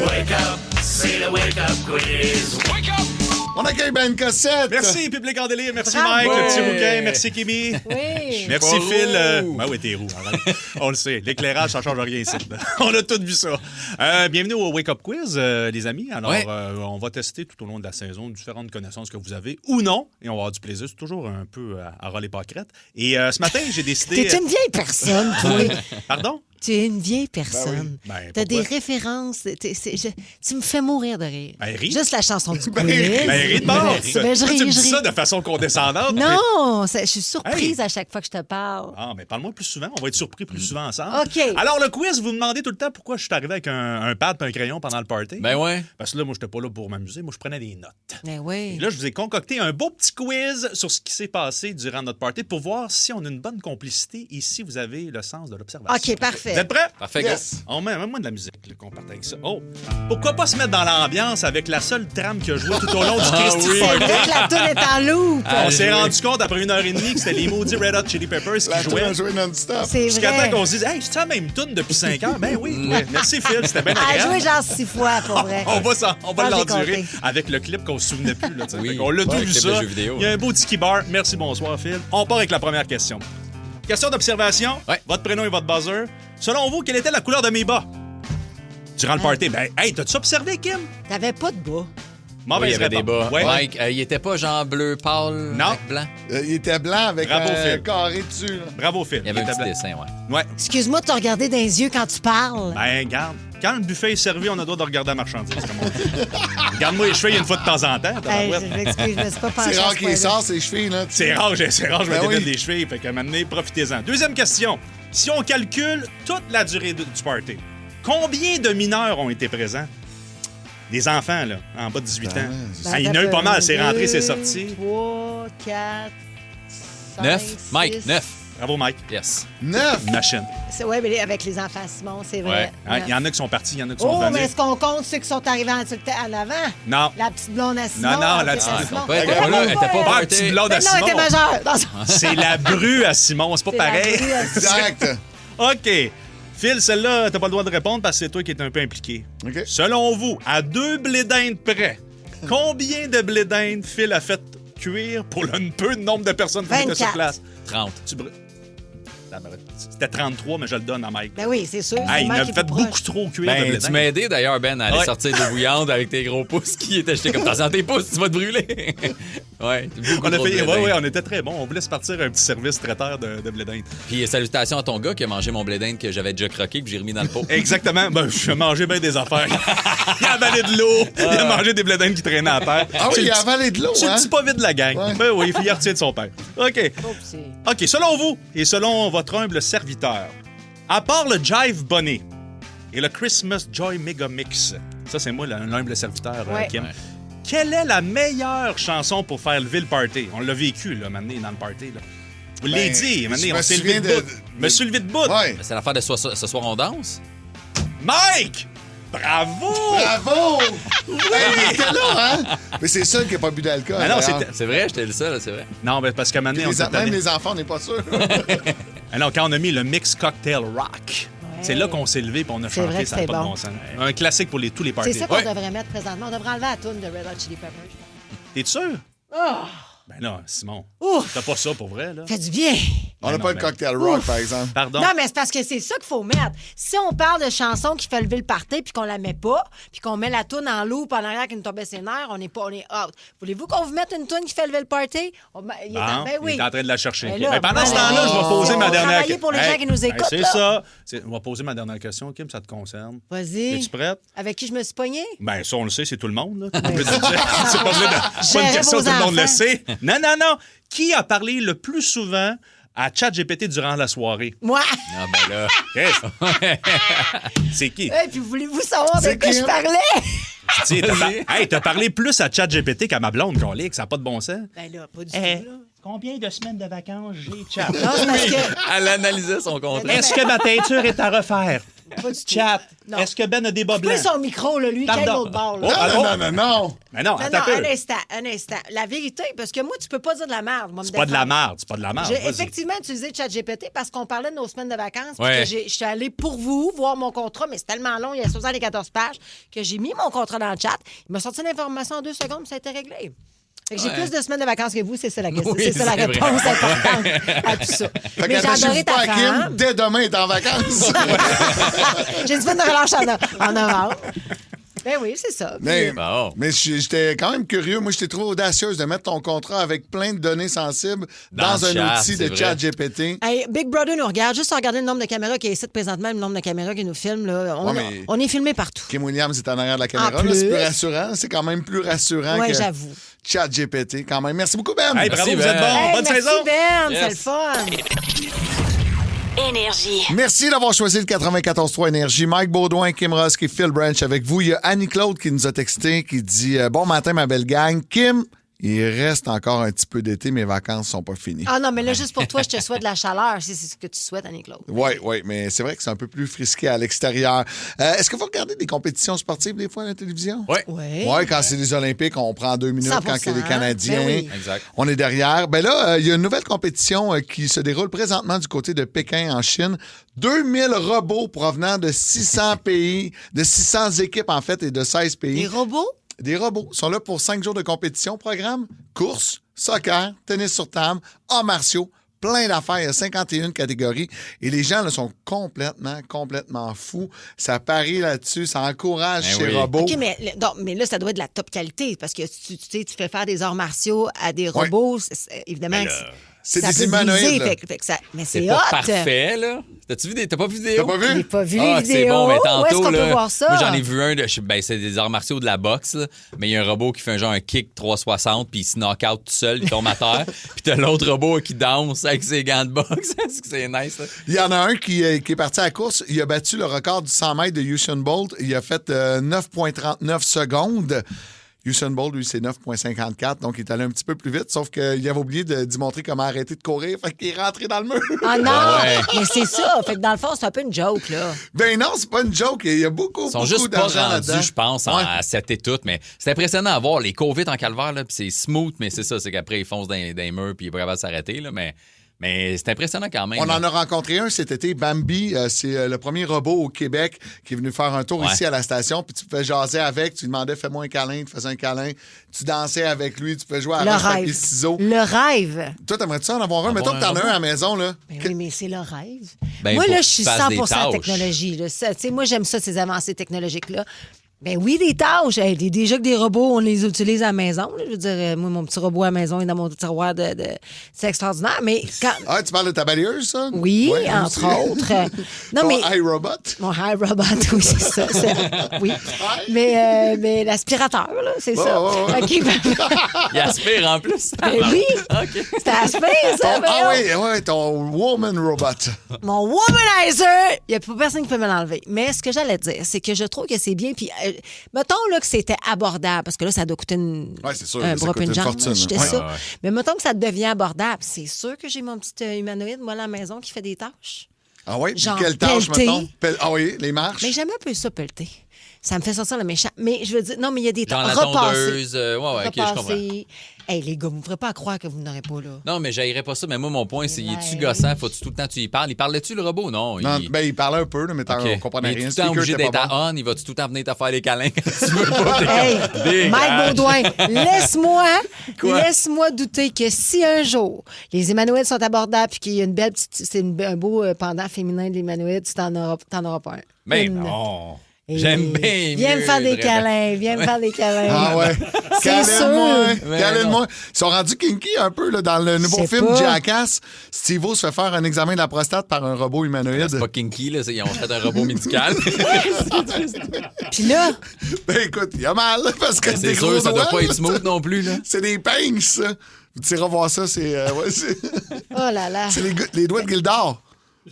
Wake up, c'est le wake up quiz. Wake up! On accueille Ben Cossette. Merci, public en délire. Merci, Bravo. Mike, le petit Ouais. rouquin. Merci, Kimi. Oui. Merci, Pas Phil. roux. Ben oui, t'es roux. Arrête. On le sait. L'éclairage, ça change rien ici. On a tous vu ça. Bienvenue au Wake Up Quiz, les amis. Alors, Ouais. on va tester tout au long de la saison différentes connaissances que vous avez ou non. Et on va avoir du plaisir. C'est toujours un peu à ras les pâquerettes. Et ce matin, j'ai décidé... T'es une vieille personne, toi. Pardon? Tu es une vieille personne. Ben oui. Ben, T'as des pourquoi? références. Tu me fais mourir de rire. Ben, ris. Juste la chanson du quiz. Ben, ris de bord. Ben, je Toi, ris, tu me je dis ça ris. de façon condescendante. Non, je suis surprise Hey. à chaque fois que je te parle. Ah, mais parle-moi plus souvent. On va être surpris plus souvent ensemble. OK. Alors, le quiz, vous me demandez tout le temps pourquoi je suis arrivé avec un pad et un crayon pendant le party. Ben ouais. Parce que là, moi, je n'étais pas là pour m'amuser. Moi, je prenais des notes. Mais oui. Et là, je vous ai concocté un beau petit quiz sur ce qui s'est passé durant notre party pour voir si on a une bonne complicité et si vous avez le sens de l'observation. OK, parfait. Vous êtes prêts? Parfait, Yes. On met même de la musique, là, qu'on parte avec ça. Oh! Pourquoi pas se mettre dans l'ambiance avec la seule trame qui a joué tout au long du Christy oui. C'est Party? vrai que la toune est en loop. On s'est rendu compte après 1h30 que c'était les maudits Red Hot Chili Peppers qui La tour jouaient. a joué non-stop. C'est Jusqu'à vrai. temps qu'on se dise, hey, c'est la même tune depuis 5 ans? Ben oui. Ouais. Merci, Phil. C'était bien Elle a joué agréable. genre 6 fois, pour vrai. On va Ah, j'ai l'endurer compté. avec le clip qu'on se souvenait plus. Là, tu sais. Oui. Fait qu'on l'a tout Ouais, vu clip ça. de jeux vidéo. Il y a un beau tiki bar. Merci, bonsoir, Phil. On part avec la première question. Question d'observation. Ouais. Votre prénom et votre buzzer. Selon vous, quelle était la couleur de mes bas? Durant le party. Ben, hey, t'as-tu observé, Kim? T'avais pas de bas. Oui, il y avait des bas. Ouais. Mike, il était pas genre bleu pâle Non. avec blanc. Il était blanc avec Bravo, un Phil. carré dessus. Là. Bravo, Phil. Il y avait un était petit blanc. dessin, ouais. Ouais. Excuse-moi de te regarder dans les yeux quand tu parles. Ben, garde. Quand le buffet est servi, on a le droit de regarder la marchandise, comme on dit. Regarde-moi les cheveux une fois de temps en temps. Hey, tabarouette. je m'excuse, je me suis pas pensée C'est à rare ce qu'il point-là. sort ses chevilles. Là. C'est rare, je me Ben dévide oui. des chevilles. Fait qu'à un moment donné, profitez-en. Deuxième question. Si on calcule toute la durée du party, combien de mineurs ont été présents? Des enfants, là, en bas de 18 ans. Ben, Ah, il y en a eu pas mal. C'est rentré, c'est 2, sorti. 3, 4, 5, 9. 6. Mike, 9. Bravo, Mike. Yes. 9. Une machine. Ouais, mais avec les enfants Simon, c'est vrai. Ouais. Hein, il y en a qui sont partis, il y en a qui sont Oh, mais venus. est-ce qu'on compte ceux qui sont arrivés en avant? Non. La petite blonde à Simon. Non, non, la petite petite- à Simon. Elle était pas là, elle était pas au Pas party. petite blonde Mais à non, elle était Simon. majeure. Dans son- C'est la bru à Simon. C'est pas C'est la pareil. bru à Simon. Exact. OK. Phil, celle-là, t'as pas le droit de répondre parce que c'est toi qui es un peu impliqué. OK. Selon vous, à 2 blés d'Inde près, combien de blés d'Inde Phil a fait cuire pour le peu de nombre de personnes qui étaient sur 24. place? 30. C'était 33, mais je le donne à Mike. Ben oui, c'est sûr. c'est Hey, il Mike a qui est fait plus proche. beaucoup trop cuire de blé Ben, tu d'Inde. m'as aidé d'ailleurs, Ben, à aller Ouais. sortir de l'eau bouillante avec tes gros pouces qui étaient jetés comme dans tes pouces, tu vas te brûler. Ouais, beaucoup On a trop de fait, blé d'Inde. ouais, on était très bons. On voulait se partir un petit service traiteur de blé d'Inde. Puis salutations à ton gars qui a mangé mon blé d'Inde que j'avais déjà croqué que j'ai remis dans le pot. Exactement. Ben, j'ai mangé bien des affaires. Il a avalé de l'eau. Il a mangé des blé d'Inde qui traînaient à terre. Ah oui, C'est il le a petit- avalé de l'eau, C'est le hein? petit pas vide de la gang. Ouais. Ben oui, il a retiré de son père. OK. Oupsie. OK, selon vous et selon votre humble serviteur, à part le Jive Bunny et le Christmas Joy Mega Mix, ça c'est moi l'humble serviteur, Ouais. Kim, Ouais. quelle est la meilleure chanson pour faire lever le party? On l'a vécu, là, maintenant, dans le party. Là. Vous l'avez dit, je maintenant, me on s'est levé souviens de bout. de- Me suis levé de bout. Ouais. C'est l'affaire de ce soir on danse? Mike! Bravo! Bravo! Il était là, hein? Mais c'est seul qui n'a pas bu d'alcool. Ah non, d'ailleurs. C'est vrai, j'étais le seul, c'est vrai. Non, mais parce qu'à un moment donné, on s'est Même tanné. les enfants, on n'est pas sûr. Alors, quand on a mis le mix cocktail rock, c'est là qu'on s'est levé et on a C'est vrai chanté, que ça n'a c'est pas de bon. bon sens. Un classique pour tous les parties. C'est ça qu'on Ouais. devrait mettre présentement. On devrait enlever la toune de Red Hot Chili Peppers, je pense. T'es sûr? Oh, Ben là, Simon. Ouf. T'as pas ça pour vrai, là? fait du bien. On n'a non, pas le mais- cocktail rock, Ouf. par exemple. Pardon? Non, mais c'est parce que c'est ça qu'il faut mettre. Si on parle de chansons qui fait lever le party puis qu'on la met pas, puis qu'on met la toune en loop en arrière avec une tombée ses nerfs, on est out. Voulez-vous qu'on vous mette une toune qui fait lever le party? Il est Bon, ben oui. il est en train de la chercher. Ben OK. là, Ben, pendant ce ben, temps-là, je vais poser on ma va dernière travailler question. pour les gens qui nous écoutent, C'est là. ça. On va poser ma dernière question, Kim, ça te concerne. Vas-y. Es-tu prête? Avec qui je me suis pognée? Ben, ça, on le sait, c'est tout le monde. Là. Je veux dire, c'est pas vrai de- pas une Gérer question, vos tout le monde le enfants. sait. Non, non, non. Qui a parlé le plus souvent à ChatGPT durant la soirée? Moi. Ah, ben là. C'est qui? Et puis voulez-vous savoir de C'est quoi qui, je hein? parlais? Tu sais, t'as parlé plus à ChatGPT qu'à ma blonde, Colique. Ça n'a pas de bon sens. Ben là, pas du Eh, tout, là. Combien de semaines de vacances j'ai, Chat? Non, c'est parce que... Elle analysait son contrat. Est-ce que ma teinture est à refaire? Pas du tout. Chat, Non. est-ce que Ben a des bas Coupez blancs? son micro, là, lui, qui est Pardon. l'autre bord, Oh, là. Non, non, non, non. Mais non, Non, attends non, un peu. un instant. La vérité, parce que moi, tu peux pas dire de la merde. moi, me C'est pas de la défendre. merde, c'est pas de la merde. J'ai vas-y. effectivement utilisé ChatGPT parce qu'on parlait de nos semaines de vacances. puis Ouais. que je suis allée pour vous voir mon contrat, mais c'est tellement long, il y a 74 pages, que j'ai mis mon contrat dans le chat. Il m'a sorti l'information en 2 secondes, puis ça a été réglé. Fait que j'ai Ouais. plus de semaines de vacances que vous, c'est ça la question. Oui, c'est ça la c'est vrai. réponse importante à tout ça. Fait Mais j'ai qu'attachez-vous adoré ta pas à Kim, femme. dès demain, est en vacances. J'ai une semaine de relâche en novembre. Ben oui, c'est ça. Mais, Bon. mais j'étais quand même curieux. Moi, je t'ai trouvé audacieuse de mettre ton contrat avec plein de données sensibles Dans dans le un chat, outil c'est de vrai. chat GPT. Hey, Big Brother nous regarde. Juste regarder le nombre de caméras qui est ici présentement, le nombre de caméras qui nous filment. Là. Ouais, mais- On est filmé partout. Kim Williams est en arrière de la caméra. En là, c'est plus. plus rassurant. C'est quand même plus rassurant Oui, que j'avoue. chat GPT. Quand même. Merci beaucoup, Ben. Hey, bravo, Merci, vous êtes Ben. bon. Hey, Bonne merci saison. Ben, Yes. c'est le fun. Énergie. Merci d'avoir choisi le 94.3 Énergie. Mike Baudouin, Kim Ross, qui Phil Branch avec vous. Il y a Annie-Claude qui nous a texté, qui dit Bon matin, ma belle gang. Kim, il reste encore un petit peu d'été. Mes vacances sont pas finies. Ah non, mais là, juste pour toi, je te souhaite de la chaleur, si c'est ce que tu souhaites, Annie-Claude. Oui, mais c'est vrai que c'est un peu plus frisqué à l'extérieur. Est-ce que vous regardez des compétitions sportives des fois à la télévision? Oui. Oui. Oui, quand c'est les Olympiques, on prend 2 minutes 100%, quand il y a des Canadiens. ben oui. Exact. On est derrière. Ben là, il y a une nouvelle compétition qui se déroule présentement du côté de Pékin, en Chine. 2000 robots provenant de 600 pays, de 600 équipes, en fait, et de 16 pays. Les robots? Des robots sont là pour 5 jours de compétition. Programme, course, soccer, tennis sur table, arts martiaux, plein d'affaires. Il y a 51 catégories. Et les gens là, sont complètement fous. Ça parie là-dessus. Ça encourage Ben ces oui. robots. OK, mais là, ça doit être de la top qualité parce que tu sais, tu fais faire des arts martiaux à des robots. Évidemment, Mais que là, c'est ça des peut humanoïdes, viser, là. fait que mais C'est c'est pas hot. parfait, là. T'as pas vu vidéo? T'as pas vu? J'ai pas vu Ah, les vidéos. c'est bon, mais Où est-ce tantôt, qu'on là, peut voir ça? moi, j'en ai vu un, c'est des arts martiaux de la boxe, là, mais il y a un robot qui fait un kick 360, puis il se knock out tout seul, il tombe à terre, puis t'as l'autre robot qui danse avec ses gants de boxe. C'est nice, là. Il y en a un qui est parti à la course. Il a battu le record du 100 mètres de Usain Bolt. Il a fait 9,39 secondes. Usain Bolt, lui, c'est 9,54. Donc, il est allé un petit peu plus vite. Sauf qu'il avait oublié d'y montrer comment arrêter de courir. Fait qu'il est rentré dans le mur. Ah non! Ouais. Mais c'est ça. Fait que dans le fond, c'est un peu une joke, là. Ben non, c'est pas une joke. Il y a beaucoup Ils sont juste pas d'argent rendus, là-dedans. je pense, Ouais. à 7 et tout, mais c'est impressionnant à voir. Les cours-vite en calvaire, là, puis c'est smooth, mais c'est ça, c'est qu'après, ils foncent dans les murs, puis ils sont pas capables de s'arrêter, là, mais c'est impressionnant quand même. On là. en a rencontré un cet été, Bambi. C'est le premier robot au Québec qui est venu faire un tour Ouais. ici à la station. Puis tu pouvais jaser avec. Tu lui demandais, fais-moi un câlin. Tu faisais un câlin. Tu dansais avec lui. Tu pouvais jouer à Le roche, papier, rêve. ciseaux. Le rêve. Toi, t'aimerais-tu en avoir un? Avoir Mettons que un t'en as un robot? à la maison, là. Ben oui, mais c'est le rêve. Ben, moi, pour là, que je suis tu fasses des 100% tâches. technologie. Là. Ça, tu sais, moi, j'aime ça, ces avancées technologiques-là. Ben oui, des tâches. Hey, déjà que des robots, on les utilise à la maison. Là. Je veux dire, moi, mon petit robot à la maison est dans mon tiroir de... C'est extraordinaire. Mais quand... Ah, tu parles de ta balayeuse, ça? Oui, Ouais, entre aussi. autres. Non, Ton mais... iRobot? Mon iRobot, oui, c'est ça. Oui. Mais l'aspirateur, là, c'est ça. ouais. OK, ben, Il aspire en plus. ben oui. OK. C'était aspire, ça. Ah voyons. oui, ton Woman Robot. Mon womanizer, il n'y a pas personne qui peut me l'enlever. Mais ce que j'allais dire, c'est que je trouve que c'est bien. Puis, mettons là, que c'était abordable, parce que là, ça doit coûter Ouais, c'est sûr, un ça bras coûte puis une une jambe. fortune. J'étais Ouais. ça. Ouais, ouais. Mais mettons que ça devient abordable. C'est sûr que j'ai mon petit humanoïde, moi, à la maison, qui fait des tâches. Ah oui? Puis Genre quelle tâche, pelleter. mettons? Ah oui, les marches? Mais j'aime un peu ça, pelleter. Ça me fait sortir le méchant. Mais je veux dire, non, mais il y a des temps Genre la repassés. tondeuse. Ouais, OK, je comprends. Repassés. Hey, les gars, vous ne me ferez pas croire que vous n'aurez pas, là. Non, mais j'haïrais pas ça. Mais moi, mon point, c'est, Mais es-tu là, gossant? Faut-tu tout le temps tu y parles? Il parlait-tu, le robot? Non. Non, il parlait un peu, là, mais on comprenait Il est rien. tout le temps obligé Speaker était d'être pas à on. Il va-tu tout le temps venir te faire les câlins quand tu veux pas? Hey, Dégage. Mike Baudouin, laisse-moi douter que si un jour les Emmanuels sont abordables puis qu'il y a une belle petite, un beau pendant féminin de l'Emmanuel, tu t'en auras pas un. Mais Une. non. Et J'aime bien Viens mieux, me faire des vraiment. câlins, viens me faire des câlins. Ah ouais. C'est sûr. Câline-moi. Ils sont rendus kinky un peu là, dans le nouveau Je sais film pas. Jackass. Steve-O se fait faire un examen de la prostate par un robot humanoïde. C'est pas kinky, là. Ils ont fait un robot médical. Puis là, Ben écoute, il y a mal parce que Ben, des c'est gros sûr, ça doit doigts, pas être là. smooth non plus, là. C'est des pinces, ça. Tu iras voir ça, c'est oh là là. c'est les doigts de Gildor.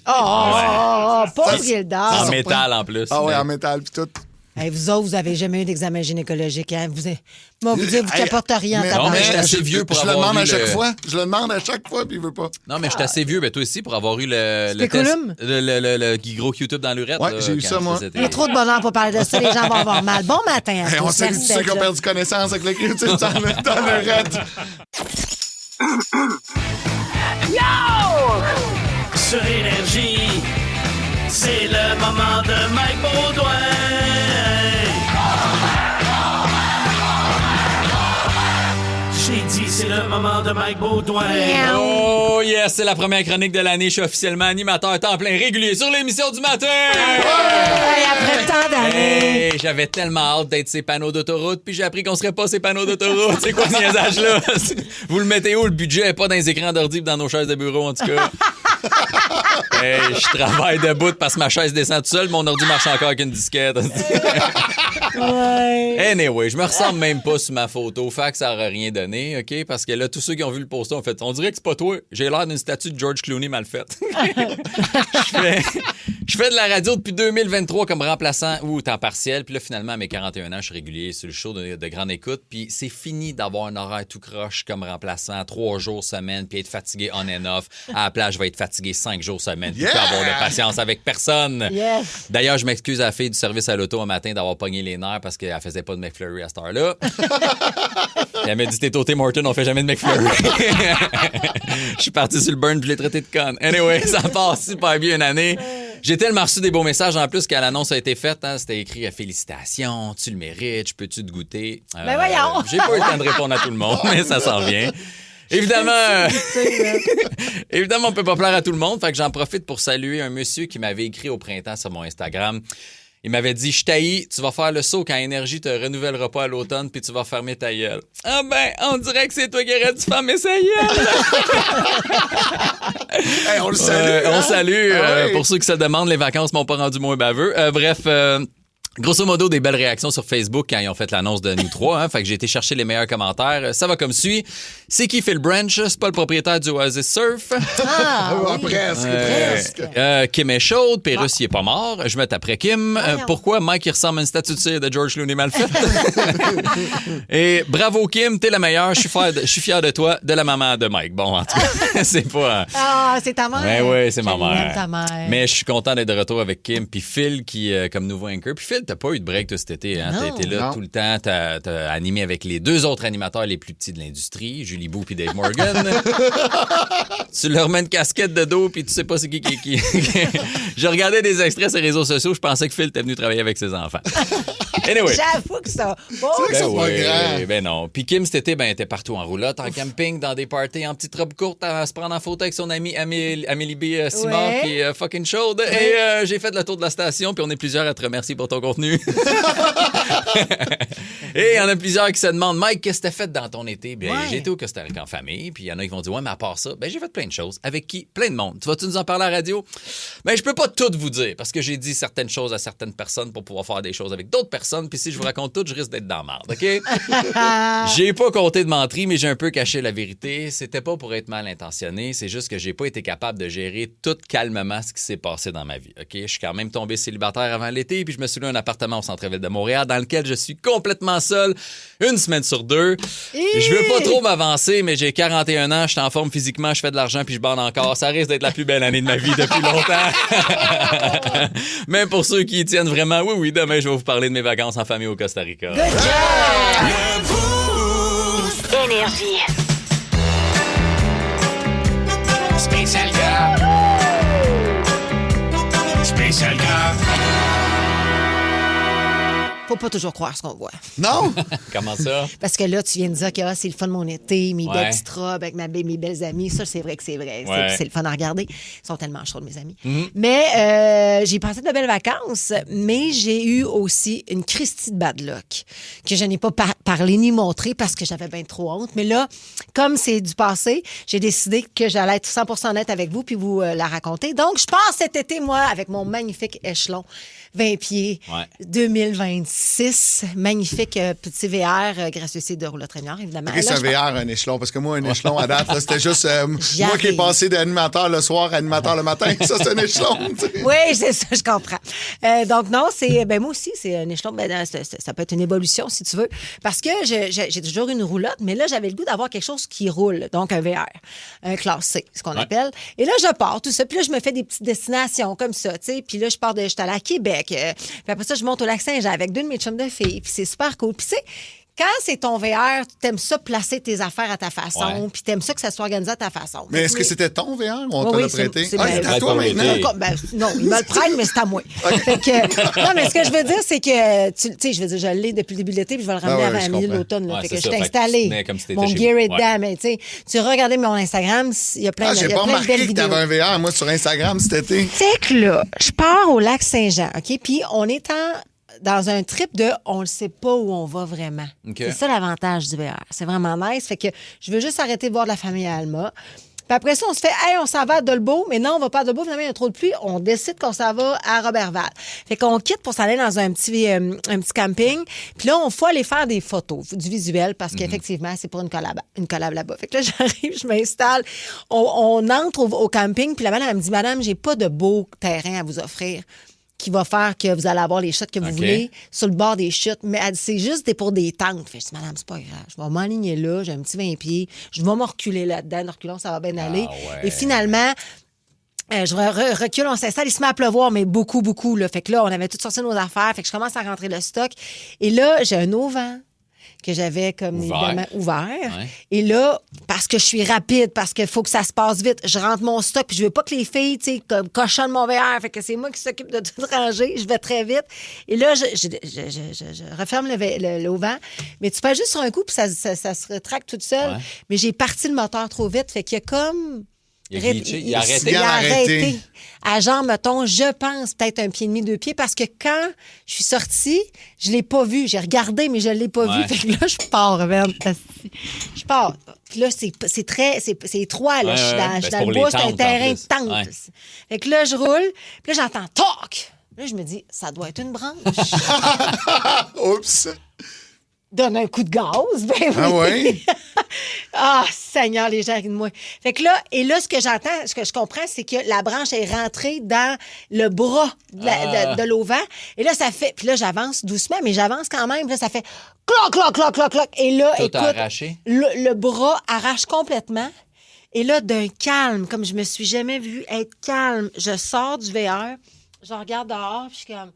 Pas Gildor. En métal, en plus. Ah ouais, Mais- en métal puis tout. Hey, vous autres, vous avez jamais eu d'examen gynécologique. Hein? Moi, vous dites, vous Hey, capote rien. mais- Non, mais je suis tabarnak. assez vieux pour je le avoir demande eu à chaque le- fois. Je le demande à chaque fois, puis il veut pas. Non, mais je suis assez vieux, mais toi aussi, pour avoir eu le test. Spéculum? Le gros Q-tip dans l'urètre. Ouais, là, j'ai eu quand ça, moi. Il y a trop de bonheur pour parler de ça. Les gens vont avoir mal. Bon matin à Hey, on tous. salue tous Merci ceux d'être qui ont là. perdu connaissance avec le Q-tip dans le raid. Sur Énergie, c'est le moment de Mike Baudouin. J'ai dit, c'est le moment de Mike Baudouin. Oh yes, c'est la première chronique de l'année. Je suis officiellement animateur temps plein régulier sur l'émission du matin. Hey, après tant d'années. Hey, j'avais tellement hâte d'être ces panneaux d'autoroute, puis j'ai appris qu'on serait pas ces panneaux d'autoroute. C'est quoi ce niaisage-là? Vous le mettez où, le budget? Pas dans les écrans d'ordi, dans nos chaises de bureau, en tout cas. Hey, je travaille debout parce que ma chaise descend toute seule, mon ordi marche encore avec une disquette. Ouais. Anyway, je me ressemble même pas sur ma photo. Fait que ça aurait rien donné, OK? Parce que là, tous ceux qui ont vu le poster ont fait, on dirait que c'est pas toi. J'ai l'air d'une statue de George Clooney mal faite. Je fais de la radio depuis 2023 comme remplaçant ou temps partiel. Puis là, finalement, à mes 41 ans, je suis régulier sur le show de grande écoute. Puis c'est fini d'avoir un horaire tout croche comme remplaçant, 3 jours semaine, puis être fatigué on and off. À la place, je vais être fatigué 5 jours semaine. Puis Yeah! pas avoir de patience avec personne. Yes. D'ailleurs, je m'excuse à la fille du service à l'auto un matin d'avoir pogné les nerfs parce qu'elle faisait pas de McFlurry à cette heure-là. Et elle m'a dit, t'es au Tim Hortons, on fait jamais de McFlurry. Je suis parti sur le burn puis je l'ai traité de conne. Anyway, ça passe super bien une année. J'ai tellement reçu des beaux messages en plus quand l'annonce a été faite. Hein, c'était écrit « Félicitations, tu le mérites, je peux-tu te goûter? » Ben voyons! J'ai pas eu le temps de répondre à tout le monde, mais ça s'en vient. Évidemment, évidemment, on peut pas plaire à tout le monde, fait que j'en profite pour saluer un monsieur qui m'avait écrit au printemps sur mon Instagram. Il m'avait dit, je t'haïs, tu vas faire le saut quand Énergie te renouvellera pas à l'automne puis tu vas fermer ta gueule. Ah ben, on dirait que c'est toi qui aurais dû fermer sa gueule. Hey, on le salue. On salue. Ah oui. Pour ceux qui se demandent, les vacances m'ont pas rendu moins baveux. Bref, grosso modo, des belles réactions sur Facebook quand ils ont fait l'annonce de nous trois. Hein, fait que j'ai été chercher les meilleurs commentaires. Ça va comme suit. C'est qui Phil Branch? C'est pas le propriétaire du Oasis Surf. Ah, oui. Presque. Kim est chaude, Pérus, il est pas mort. Je me taperais Kim. Voyons. Pourquoi Mike, il ressemble à une statue de cire de George Clooney mal faite? Et bravo Kim, t'es la meilleure. Je suis fier de toi, de la maman de Mike. Bon, en tout cas, c'est pas... Ah, c'est ta mère. Ouais, c'est ma Je l'aime, mère. ta mère. Mais je suis content d'être de retour avec Kim. Puis Phil, qui comme nouveau anchor. Puis Phil, t'as pas eu de break toi, cet été. Hein? T'as Non. été là Non. tout le temps. T'as animé avec les deux autres animateurs les plus petits de l'industrie, Julie Bou puis Dave Morgan. Tu leur mets une casquette de dos puis tu sais pas c'est qui. Je regardais des extraits sur les réseaux sociaux. Je pensais que Phil était venu travailler avec ses enfants. Anyway. J'avoue que ça. Oh, C'est vrai que c'est pas oui, grand. ben non. Puis Kim, cet été, ben, était partout en roulotte, en camping, dans des parties, en petite robe courte, à se prendre en photo avec son amie Amélie B. Simard, Ouais. qui est fucking chaude. Et j'ai fait le tour de la station, puis on est plusieurs à te remercier pour ton contenu. Et il y en a plusieurs qui se demandent, Mike, qu'est-ce que t'as fait dans ton été? Bien, Ouais. j'ai été au Costa Rica en famille, puis il y en a qui vont dire, ouais, mais à part ça, ben, j'ai fait plein de choses. Avec qui? Plein de monde. Tu vas-tu nous en parler à la radio? Ben, je peux pas tout vous dire, parce que j'ai dit certaines choses à certaines personnes pour pouvoir faire des choses avec d'autres personnes, puis si je vous raconte tout, je risque d'être dans la merde, OK? J'ai pas compté de menterie, mais j'ai un peu caché la vérité. C'était pas pour être mal intentionné, c'est juste que j'ai pas été capable de gérer tout calmement ce qui s'est passé dans ma vie, OK? Je suis quand même tombé célibataire avant l'été, puis je me suis loué un appartement au centre-ville de Montréal dans lequel je suis complètement seul une semaine sur deux. Je veux pas trop m'avancer, mais j'ai 41 ans, je suis en forme physiquement, je fais de l'argent, puis je bande encore. Ça risque d'être la plus belle année de ma vie depuis longtemps. Même pour ceux qui y tiennent vraiment, oui, demain, je vais vous parler de mes vacances vacances en famille au Costa Rica. Good job! Énergie. Spécial gars. Spécial gars. Faut pas toujours croire ce qu'on voit. Non? Comment ça? Parce que là, tu viens de dire que c'est le fun de mon été, mes Ouais. belles petites robes avec mes belles amies. Ça, c'est vrai que c'est vrai. Ouais. C'est le fun à regarder. Ils sont tellement chauds, mes amis. Mais j'ai passé de belles vacances, mais j'ai eu aussi une Christie de bad luck que je n'ai pas parlé ni montré parce que j'avais bien trop honte. Mais là, comme c'est du passé, j'ai décidé que j'allais être 100% honnête avec vous puis vous la raconter. Donc, je pars cet été, moi, avec mon magnifique échelon 20 pieds 2026. Magnifique petit VR gracieux de rouleau traîneur, évidemment. Qu'est-ce Là, qu'un VR, un échelon? Parce que moi, un échelon à date, là, c'était juste moi qui ai arrive. passé d'animateur le soir à animateur le matin. Ça, c'est un échelon. Tu sais. Oui, c'est ça, je comprends. Donc, non, c'est. Ben, moi aussi, c'est un échelon. Ben, ça peut être une évolution, si tu veux. Parce que j'ai toujours une roulotte, mais là, j'avais le goût d'avoir quelque chose qui roule. Donc, un VR, un classe C, ce qu'on appelle. Et là, je pars, tout ça. Puis là, je me fais des petites destinations comme ça, tu sais. Puis là, j'étais allée à Québec. Puis après ça, je monte au Lac-Saint-Jean avec deux de mes chums de filles. Puis c'est super cool. Puis, tu sais, quand c'est ton VR, tu aimes ça placer tes affaires à ta façon, puis tu aimes ça que ça soit organisé à ta façon. Mais est-ce que c'était ton VR ou on te Oui, l'a c'est- prêté? c'est Ah, ma- c'est à toi maintenant? Non, il me le prête, mais c'est à moi. Fait que, non, mais ce que je veux dire, c'est que, tu sais, je veux dire, je l'ai depuis le début de l'été, puis je vais le ramener ouais, avant je la milieu de comprends. l'automne. là. Ouais, Fait c'est que je ça. t'ai Fait que tu installé. tenais comme si t'étais Mon chez gear vous. est Ouais. dedans, mais tu sais, tu regardes mon Instagram, il y a plein Ah, de j'ai il y a pas plein de remarqué belles que vidéos. t'avais un VR, moi, sur Instagram cet été. Fait que là, je pars au Lac-Saint-Jean, OK? Puis on est dans un trip de on ne sait pas où on va vraiment. OK. C'est ça l'avantage du VR. C'est vraiment nice. Fait que je veux juste arrêter de voir de la famille à Alma. Puis après ça, on se fait, hey, on s'en va à Dolbeau, mais non, on va pas à Dolbeau, finalement, il y a trop de pluie. On décide qu'on s'en va à Robertval. Fait qu'on quitte pour s'aller dans un petit camping. Puis là, on faut aller faire des photos, du visuel, parce qu'effectivement, c'est pour une collab là-bas. Fait que là, j'arrive, je m'installe. On entre au camping, puis la madame, elle me dit, madame, j'ai pas de beau terrain à vous offrir qui va faire que vous allez avoir les chutes que vous OK. voulez sur le bord des chutes. Mais elle dit, c'est juste pour des tentes. Fait que je dis, madame, c'est pas grave. Je vais m'aligner là. J'ai un petit 20 pieds. Je vais me reculer là-dedans. Reculons, ça va bien aller. ouais. Et finalement, je recule, on s'installe. Il se met à pleuvoir, mais beaucoup, beaucoup. Là. Fait que là, on avait toutes sorti nos affaires. Fait que je commence à rentrer le stock. Et là, j'ai un auvent que j'avais comme évidemment ouvert. Ouais. Et là, parce que je suis rapide, parce qu'il faut que ça se passe vite, je rentre mon stock, puis je veux pas que les filles, tu sais, comme cochonnent mon VR, fait que c'est moi qui s'occupe de tout ranger, je vais très vite. Et là, je referme l'auvent, mais tu fais juste sur un coup, puis ça se retracte toute seule. Ouais. Mais j'ai parti le moteur trop vite, fait qu'il y a comme... Il a glitché, il a arrêté. Il a arrêté. arrêté. À genre, mettons, je pense peut-être 1,5 pied, 2 pieds, parce que quand je suis sortie, je l'ai pas vu. J'ai regardé, mais je l'ai pas Ouais. vu. Fait que là, je pars, man. Je pars. Puis là, c'est étroit, là. Ouais, Je suis ouais. dans, Ben, je suis c'est dans pour le les bois, c'est un tentes, en terrain de plus. tente. Ouais. Fait que là, je roule. Puis là, j'entends « toc ». Là, je me dis, ça doit être une branche. Oups. Donne un coup de gaz. Ben oui. Ah ouais? Ah, Seigneur, les gens rient de moi. Fait que là, et là, ce que j'entends, ce que je comprends, c'est que la branche est rentrée dans le bras de l'auvent. Et là, ça fait... Puis là, j'avance doucement, mais j'avance quand même. Puis là, ça fait cloc, cloc, cloc, cloc, cloc. Et là, Tout écoute, a arraché? le bras arrache complètement. Et là, d'un calme, comme je me suis jamais vue être calme, je sors du VR, je regarde dehors, puis je suis comme...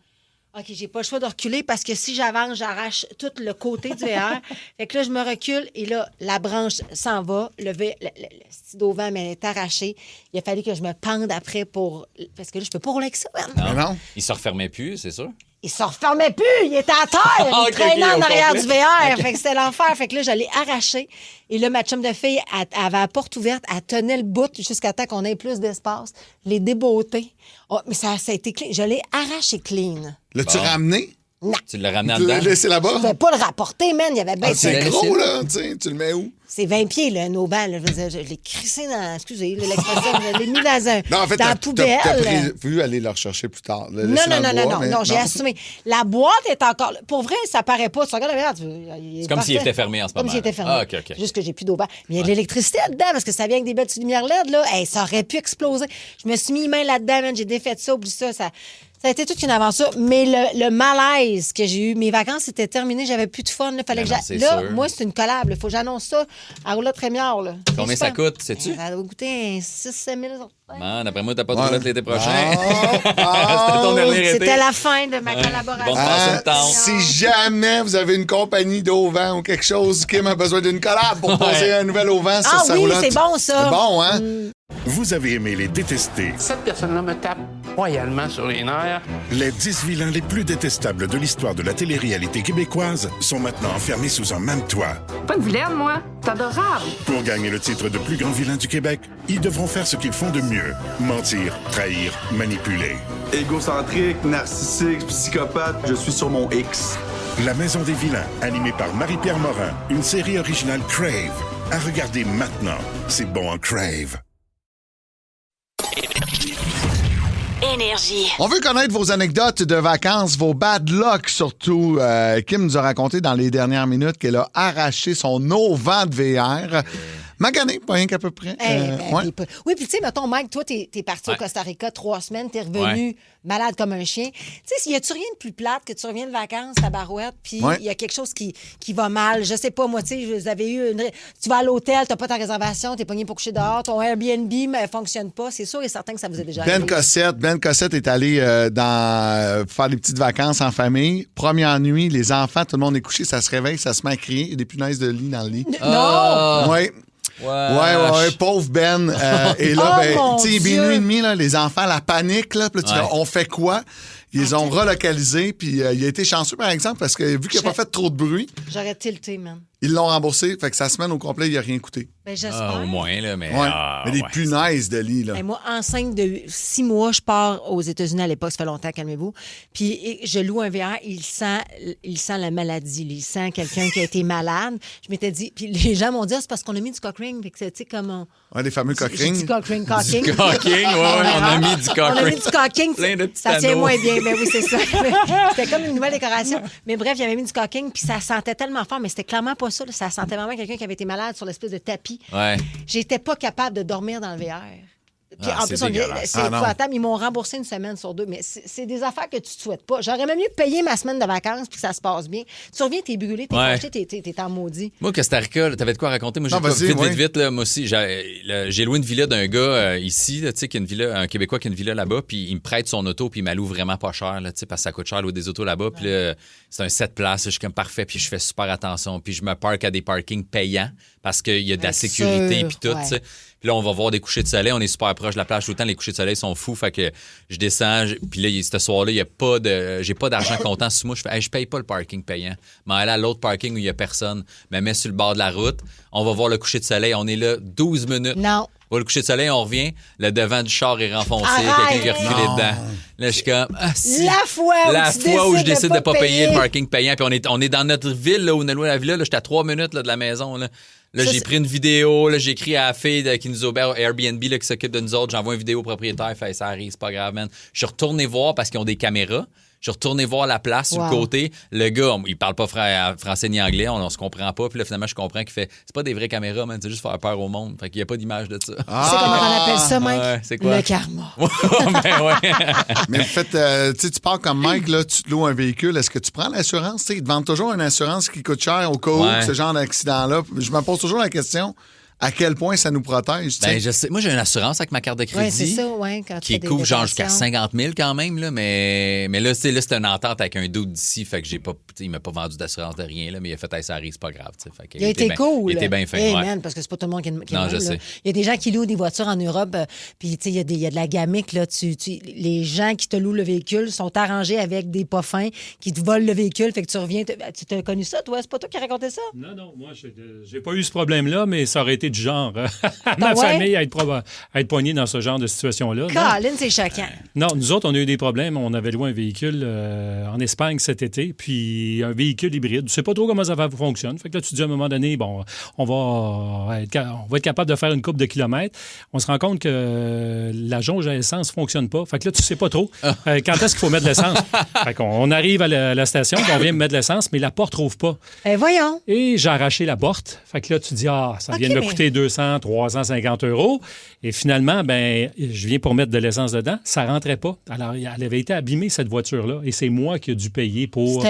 OK, j'ai pas le choix de reculer parce que si j'avance, j'arrache tout le côté du VR. Fait que là, je me recule et là, la branche s'en va. Le petit d'auvent est arraché. Il a fallu que je me pende après parce que là, je peux pas rouler avec ça. man. Non. Il se refermait plus, c'est sûr? Il se refermait plus. Il était à terre. Il OK, traînait OK, en au arrière complet. du VR. Fait que c'était l'enfer. Fait que là, je l'ai arraché. Et là, ma chum de fille, elle avait la porte ouverte. Elle tenait le bout jusqu'à temps qu'on ait plus d'espace. Je l'ai débeauté. Oh, mais ça a été clean. Je l'ai arraché clean. L'as-tu ramené? Non. Tu l'as ramené en Tu l'as dedans? laissé là-bas? Je ne pouvais pas le rapporter, man. Il y avait bien Ah, c'est l'as gros, laissé? là. Tu sais, tu le mets où? C'est 20 pieds, là, un aubin. Là. Je l'ai crissé dans... Excusez l'expression. Je l'ai mis dans Non, en fait, dans la poubelle. t'as prévu aller le rechercher plus tard. Le Non, laisser non, dans le non, bois, non, mais- non, j'ai assumé. La boîte est encore là. Pour vrai, ça paraît pas. Tu regardes la verre, C'est comme s'il était fermé en ce moment. Comme s'il était fermé. Ah, OK, OK. Juste que j'ai plus d'eau. Mais il y a de l'électricité là-dedans parce que ça vient avec des belles petites lumières LED. Là. Hey, ça aurait pu exploser. Je me suis mis les mains là-dedans, man. J'ai défait ça, oublie ça. Ça a été toute une aventure, mais le malaise que j'ai eu, mes vacances étaient terminées, j'avais plus de fun. Là, fallait que c'est là sûr. moi, c'est une collab. Il faut que j'annonce ça à Roulotte Rémiard. Là. Combien ça coûte, sais-tu? Ça va coûter 6-7 000 €. Man, d'après moi, t'as pas de roulotte l'été prochain. C'était ton dernier été. C'était la fin de ma collaboration. Si jamais vous avez une compagnie d'auvent ou quelque chose, Kim a besoin d'une collab pour poser un nouvel auvent sur sa roulotte. C'est bon, ça. C'est bon, hein? Vous avez aimé les détestés. Cette personne-là me tape royalement sur les nerfs. Les 10 vilains les plus détestables de l'histoire de la télé-réalité québécoise sont maintenant enfermés sous un même toit. Pas une vilaine, moi. C'est adorable. Pour gagner le titre de plus grand vilain du Québec, ils devront faire ce qu'ils font de mieux. Mentir, trahir, manipuler. Égocentrique, narcissique, psychopathe, je suis sur mon X. La Maison des vilains, animée par Marie-Pierre Morin, une série originale Crave. À regarder maintenant. C'est bon en Crave. Énergie. On veut connaître vos anecdotes de vacances, vos bad luck surtout. Kim nous a raconté dans les dernières minutes qu'elle a arraché son auvent de VR. Magané, pas rien qu'à peu près. Oui, puis tu sais, mettons, Mike, toi, t'es parti au Costa Rica 3 semaines, t'es revenu malade comme un chien. Tu sais, y a-tu rien de plus plate que tu reviens de vacances, ta barouette, puis il y a quelque chose qui va mal. Je sais pas, moi, tu sais, vous avez eu tu vas à l'hôtel, t'as pas ta réservation, t'es pogné pour coucher dehors, ton Airbnb ne fonctionne pas. C'est sûr et certain que ça vous est déjà arrivé. Ben Cossette est allé faire des petites vacances en famille. Première nuit, les enfants, tout le monde est couché, ça se réveille, ça se met à crier. Il y a des punaises de lit dans le lit. Non! Oui. Ouais, pauvre Ben. Et là, tu sais, minuit et demi, là, les enfants, la panique, là, puis là, tu dis, on fait quoi? Ils ont relocalisé, puis il a été chanceux, par exemple, parce que vu qu'il n'a pas fait trop de bruit, j'aurais tilté, man. Ils l'ont remboursé, fait que sa semaine au complet, il n'a rien coûté. Ben, j'espère. Au moins, là, mais... mais des punaises de lit, là. Ben, moi, enceinte de 6 mois, je pars aux États-Unis à l'époque, ça fait longtemps, calmez-vous. Puis je loue un VR, il sent la maladie, il sent quelqu'un qui a été malade. Je m'étais dit, puis les gens m'ont dit, c'est parce qu'on a mis du cock ring, fait que tu sais, comme les fameux cock ring. Du cock ring, on a mis du cock ring. On a mis du cocking, Plein de petits ça tient anneaux. moins bien, ben oui, c'est ça. C'était comme une nouvelle décoration. Mais bref, il y avait mis du cocking, puis ça sentait tellement fort, mais c'était clairement pas ça, là. Ça sentait vraiment quelqu'un qui avait été malade sur l'espèce de tapis. Ouais. J'étais pas capable de dormir dans le VR. Puis en plus, c'est épouvantable. Ils m'ont remboursé une semaine sur 2, mais c'est des affaires que tu te souhaites pas. J'aurais même mieux payer ma semaine de vacances puis que ça se passe bien. Tu reviens, t'es brûlé, t'es fâché, t'es en maudit. Moi, Costa Rica, t'avais de quoi raconter? Moi, vite, là, moi aussi, j'ai loué une villa d'un gars ici, tu sais, qui a une villa, un Québécois qui a une villa là-bas, puis il me prête son auto, puis il m'alloue vraiment pas cher, là, tu sais, parce que ça coûte cher louer des autos là-bas, puis là, c'est un 7 places, je suis comme parfait, puis je fais super attention, puis je me parque à des parkings payants parce qu'il y a de la sécurité, puis tout, tu sais. Puis là, on va voir des couchers de soleil. On est super proche de la plage tout le temps. Les couchers de soleil sont fous. Fait que je descends. Puis là, ce soir-là, j'ai pas d'argent comptant sur moi. Je fais, je paye pas le parking payant. Mais aller à l'autre parking où il y a personne. Me mets sur le bord de la route. On va voir le coucher de soleil. On est là 12 minutes. Non. On va le coucher de soleil, on revient. Le devant du char est renfoncé. Quelqu'un qui a reculé dedans. Là, je suis comme, La fois où je décide de pas payer le parking payant. Puis on est dans notre ville, là, où on a loué la villa. Là, j'étais à 3 minutes là, de la maison, là. Là, j'ai pris une vidéo, là, j'ai écrit à la fille qui nous opère Airbnb, là, qui s'occupe de nous autres. J'envoie une vidéo au propriétaire, fait ça arrive, c'est pas grave, man. Je suis retourné voir parce qu'ils ont des caméras. Je suis retourné voir la place sur le côté. Le gars, il parle pas français ni anglais, on se comprend pas. Puis là, finalement, je comprends qu'il fait, c'est pas des vraies caméras, man, c'est juste faire peur au monde. Fait qu'il y a pas d'image de ça. C'est comment on appelle ça, Mike? Ouais, c'est quoi? Le karma. Mais en fait, tu pars comme Mike, là, tu te loues un véhicule. Est-ce que tu prends l'assurance? Ils te vendent toujours une assurance qui coûte cher au cas où ce genre d'accident-là. Je me pose toujours la question. À quel point ça nous protège? Ben, je sais. Moi, j'ai une assurance avec ma carte de crédit. Oui, c'est ça, oui. Qui couvre genre jusqu'à 50 000 quand même. Là, mais là, c'est une entente avec un dude d'ici. Fait que j'ai pas. Il m'a pas vendu d'assurance de rien, là, mais il a fait ça arrive, c'est pas grave. Fait que il a été cool. Il était bien fin. Hey, man, parce que c'est pas tout le monde qui est non, je sais. Il y a des gens qui louent des voitures en Europe, puis il y a de la gamique. Là, les gens qui te louent le véhicule sont arrangés avec des pas fins qui te volent le véhicule. Fait que tu reviens. Tu t'as connu ça, toi? C'est pas toi qui as raconté ça? Non, moi, j'ai pas eu ce problème-là, mais ça aurait été du genre. Ma famille à être poignée dans ce genre de situation-là. Colin, c'est choquant. Non, nous autres, on a eu des problèmes. On avait loué un véhicule en Espagne cet été, puis un véhicule hybride. Tu sais pas trop comment ça fonctionne. Fait que là, tu te dis à un moment donné, bon, on va être capable de faire une couple de kilomètres. On se rend compte que la jauge à essence fonctionne pas. Fait que là, tu sais pas trop quand est-ce qu'il faut mettre de l'essence. Fait qu'on arrive à la station, on vient mettre de l'essence, mais la porte trouve pas. Voyons. Et j'ai arraché la porte. Fait que là, tu dis, ça vient de me coûter coûté 200, 350 €. Et finalement, ben, je viens pour mettre de l'essence dedans. Ça rentrait pas. Alors, elle avait été abîmée, cette voiture-là. Et c'est moi qui ai dû payer pour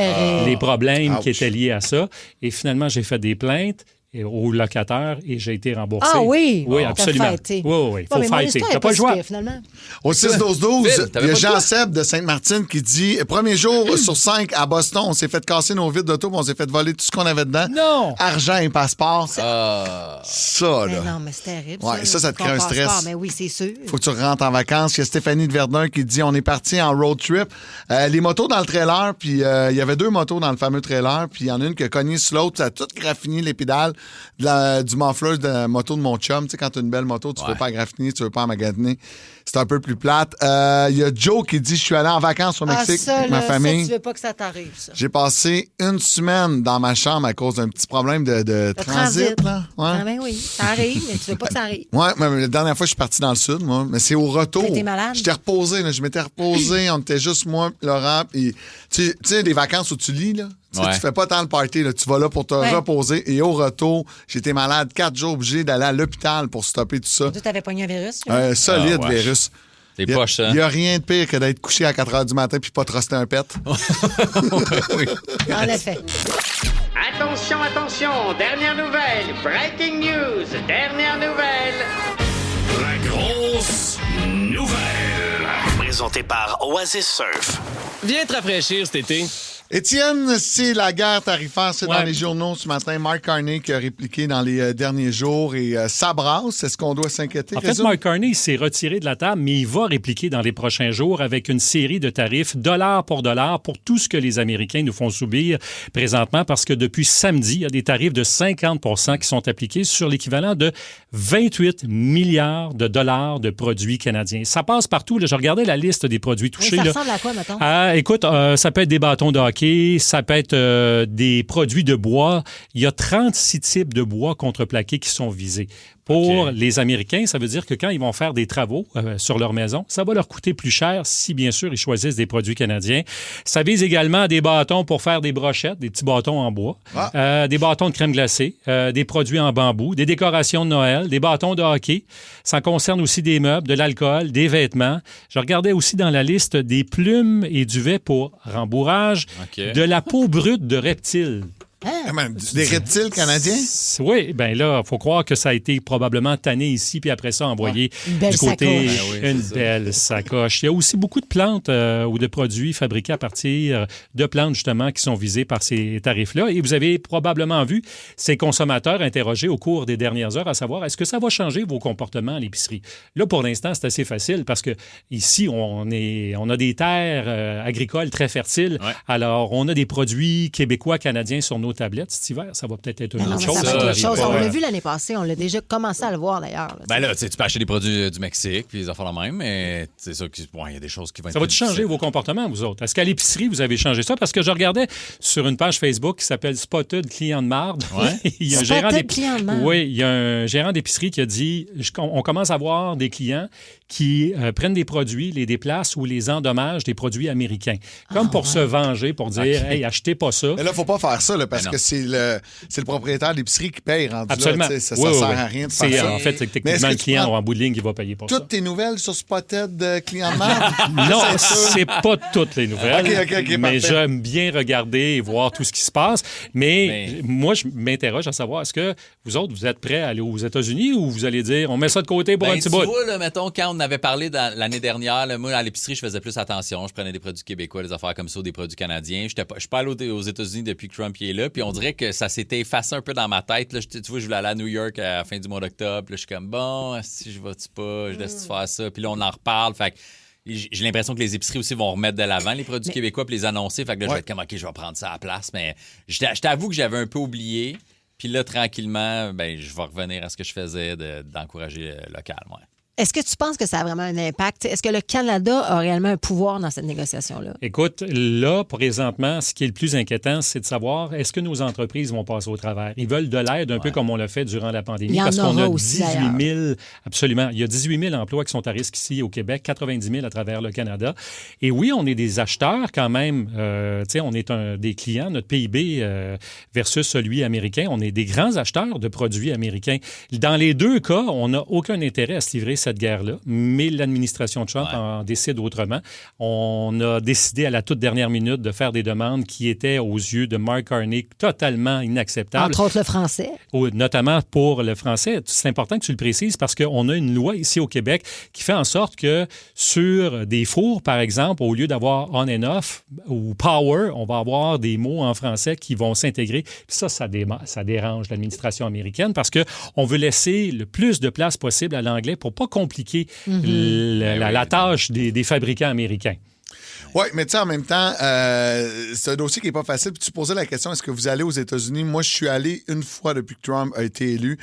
les problèmes qui étaient liés à ça. Et finalement, j'ai fait des plaintes au locataire et j'ai été remboursé. Ah oui? Oui, absolument. Oui, oui. Il faut fighter. T'as pas le choix. Finalement. Au 6-12-12, il y a Jean-Seb de Sainte-Martine qui dit « Premier jour sur 5 à Boston, on s'est fait casser nos vitres d'auto, on s'est fait voler tout ce qu'on avait dedans. Non! Argent et passeport. Ça, là. Mais non, mais c'est terrible. Ouais, ça te crée un stress. Mais oui, c'est sûr. Faut que tu rentres en vacances. Il y a Stéphanie de Verdun qui dit « On est parti en road trip. Les motos dans le trailer, puis il y avait 2 motos dans le fameux trailer, puis il y en a une qui a cogné sur l'autre, ça a tout graffiné les pédales du muffler de la moto de mon chum. Tu sais, quand tu as une belle moto, tu ne veux pas graffiner, tu ne veux pas magasiner. C'est un peu plus plate. Il y a Joe qui dit « Je suis allé en vacances au Mexique avec ma famille. » Ça, tu veux pas que ça t'arrive, ça. J'ai passé une semaine dans ma chambre à cause d'un petit problème de transit. Là. Ouais. Ah ben oui, ça arrive, mais tu veux pas que ça arrive. Ouais, mais la dernière fois, je suis parti dans le sud, moi. Mais c'est au retour. T'étais malade? J'étais reposé, là. Je m'étais reposé. On était juste moi, Laurent. Puis, tu sais, des vacances où tu lis, là. Tu fais pas tant le party, là. Tu vas là pour te reposer. Et au retour, j'étais malade 4 jours, obligé d'aller à l'hôpital pour stopper tout ça. Tu avais pogné un virus? Solide virus. C'est poche, hein? Il n'y a rien de pire que d'être couché à 4 h du matin puis pas te roster un pet. Oui. En effet. Attention, attention, dernière nouvelle, breaking news, dernière nouvelle. La grosse nouvelle. Présentée par Oasis Surf. Viens te rafraîchir cet été. Étienne, c'est la guerre tarifaire. C'est dans les journaux ce matin. Mark Carney qui a répliqué dans les derniers jours et ça brasse. Est-ce qu'on doit s'inquiéter? En fait, Mark Carney s'est retiré de la table, mais il va répliquer dans les prochains jours avec une série de tarifs, dollar pour tout ce que les Américains nous font subir présentement, parce que depuis samedi, il y a des tarifs de 50 % qui sont appliqués sur l'équivalent de 28 milliards de dollars de produits canadiens. Ça passe partout. Là, je regardais la liste des produits touchés. Ça ressemble à quoi, mettons? Écoute, ça peut être des bâtons de hockey, ça peut être des produits de bois. Il y a 36 types de bois contreplaqués qui sont visés. Pour les Américains, ça veut dire que quand ils vont faire des travaux sur leur maison, ça va leur coûter plus cher si, bien sûr, ils choisissent des produits canadiens. Ça vise également des bâtons pour faire des brochettes, des petits bâtons en bois, des bâtons de crème glacée, des produits en bambou, des décorations de Noël, des bâtons de hockey. Ça concerne aussi des meubles, de l'alcool, des vêtements. Je regardais aussi dans la liste des plumes et duvets pour rembourrage, de la peau brute de reptiles. Des reptiles canadiens? Oui, bien là, il faut croire que ça a été probablement tanné ici, puis après ça, envoyé du côté une belle sacoche. Il y a aussi beaucoup de plantes ou de produits fabriqués à partir de plantes, justement, qui sont visés par ces tarifs-là. Et vous avez probablement vu ces consommateurs interrogés au cours des dernières heures à savoir, est-ce que ça va changer vos comportements à l'épicerie? Là, pour l'instant, c'est assez facile parce que ici, on a des terres agricoles très fertiles. Alors, on a des produits québécois, canadiens sur nos tablettes cet hiver. Ça va peut-être être une autre chose. On l'a vu l'année passée. On l'a déjà commencé à le voir, d'ailleurs. Ben là, tu peux acheter des produits du Mexique puis les affaires la même, mais c'est sûr qu'il y a des choses qui vont être... Ça va-tu changer vos comportements, vous autres? Est-ce qu'à l'épicerie, vous avez changé ça? Parce que je regardais sur une page Facebook qui s'appelle Spotted Client de marde. Il y a un gérant il y a un gérant d'épicerie qui a dit on commence à voir des clients qui prennent des produits, les déplacent ou les endommagent des produits américains. Comme pour se venger, pour dire hey, achetez pas ça. Mais là, il ne faut pas faire ça là, parce que c'est le propriétaire de l'épicerie qui paye rendu Absolument. Là. Ça ne sert à rien de faire ça. En fait, techniquement, le client, en bout de ligne, il va payer pour ça. Toutes tes nouvelles sur Spotted Client de marde? Non, c'est pas toutes les nouvelles. OK, mais j'aime bien regarder et voir tout ce qui se passe. Mais moi, je m'interroge à savoir, est-ce que vous autres, vous êtes prêts à aller aux États-Unis ou vous allez dire, on met ça de côté pour un petit bout? Tu vois, là, mettons, quand on avait parlé l'année dernière, là, moi, à l'épicerie, je faisais plus attention. Je prenais des produits québécois, des affaires comme ça, des produits canadiens. Je suis pas allé aux États-Unis depuis que Trump y est là. Puis on dirait que ça s'était effacé un peu dans ma tête. Là, tu vois, je voulais aller à New York à la fin du mois d'octobre. Là, je suis comme, bon, si je vais-tu pas, je laisse-tu faire ça. Puis là, on en reparle. Fait que j'ai l'impression que les épiceries aussi vont remettre de l'avant les produits québécois puis les annoncer. Fait que là, je vais être comme, OK, je vais prendre ça à la place. Mais je t'avoue que j'avais un peu oublié. Puis là, tranquillement, je vais revenir à ce que je faisais d'encourager le local, moi. Est-ce que tu penses que ça a vraiment un impact? Est-ce que le Canada a réellement un pouvoir dans cette négociation-là? Écoute, là, présentement, ce qui est le plus inquiétant, c'est de savoir est-ce que nos entreprises vont passer au travers. Ils veulent de l'aide un peu comme on l'a fait durant la pandémie. Il y en parce qu'on aura a aussi, 18 000, absolument. Il y a 18 000 emplois qui sont à risque ici au Québec, 90 000 à travers le Canada. Et oui, on est des acheteurs quand même. Tu sais, on est des clients. Notre PIB versus celui américain, on est des grands acheteurs de produits américains. Dans les deux cas, on n'a aucun intérêt à se livrer cette guerre-là, mais l'administration Trump en décide autrement. On a décidé à la toute dernière minute de faire des demandes qui étaient, aux yeux de Mark Carney, totalement inacceptables. Entre autres le français. Notamment pour le français. C'est important que tu le précises parce qu'on a une loi ici au Québec qui fait en sorte que sur des fours, par exemple, au lieu d'avoir on and off ou power, on va avoir des mots en français qui vont s'intégrer. Puis ça dérange l'administration américaine parce qu'on veut laisser le plus de place possible à l'anglais pour pas compliquer la tâche des fabricants américains. Oui, mais tu sais, en même temps, c'est un dossier qui n'est pas facile. Puis tu posais la question, est-ce que vous allez aux États-Unis? Moi, je suis allé une fois depuis que Trump a été élu